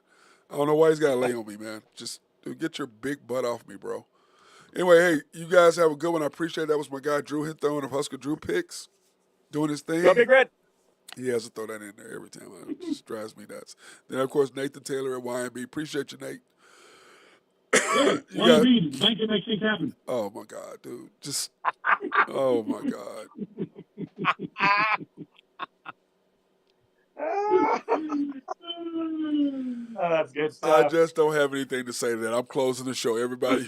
I don't know why he's got to lay on me, man. Just dude, get your big butt off me, bro. Anyway, hey, you guys have a good one. I appreciate it. That was my guy Drew hit throwing of Husker Drew picks, doing his Go thing. Big Red. He has to throw that in there every time. It just drives me nuts. Then, of course, Nathan Taylor at YMB. Appreciate you, Nate. Yeah, You one got, of these, bank that makes things happen. oh, my God, dude. Just, oh, my God. Oh, that's good I stuff. just don't have anything to say to that. I'm closing the show. Everybody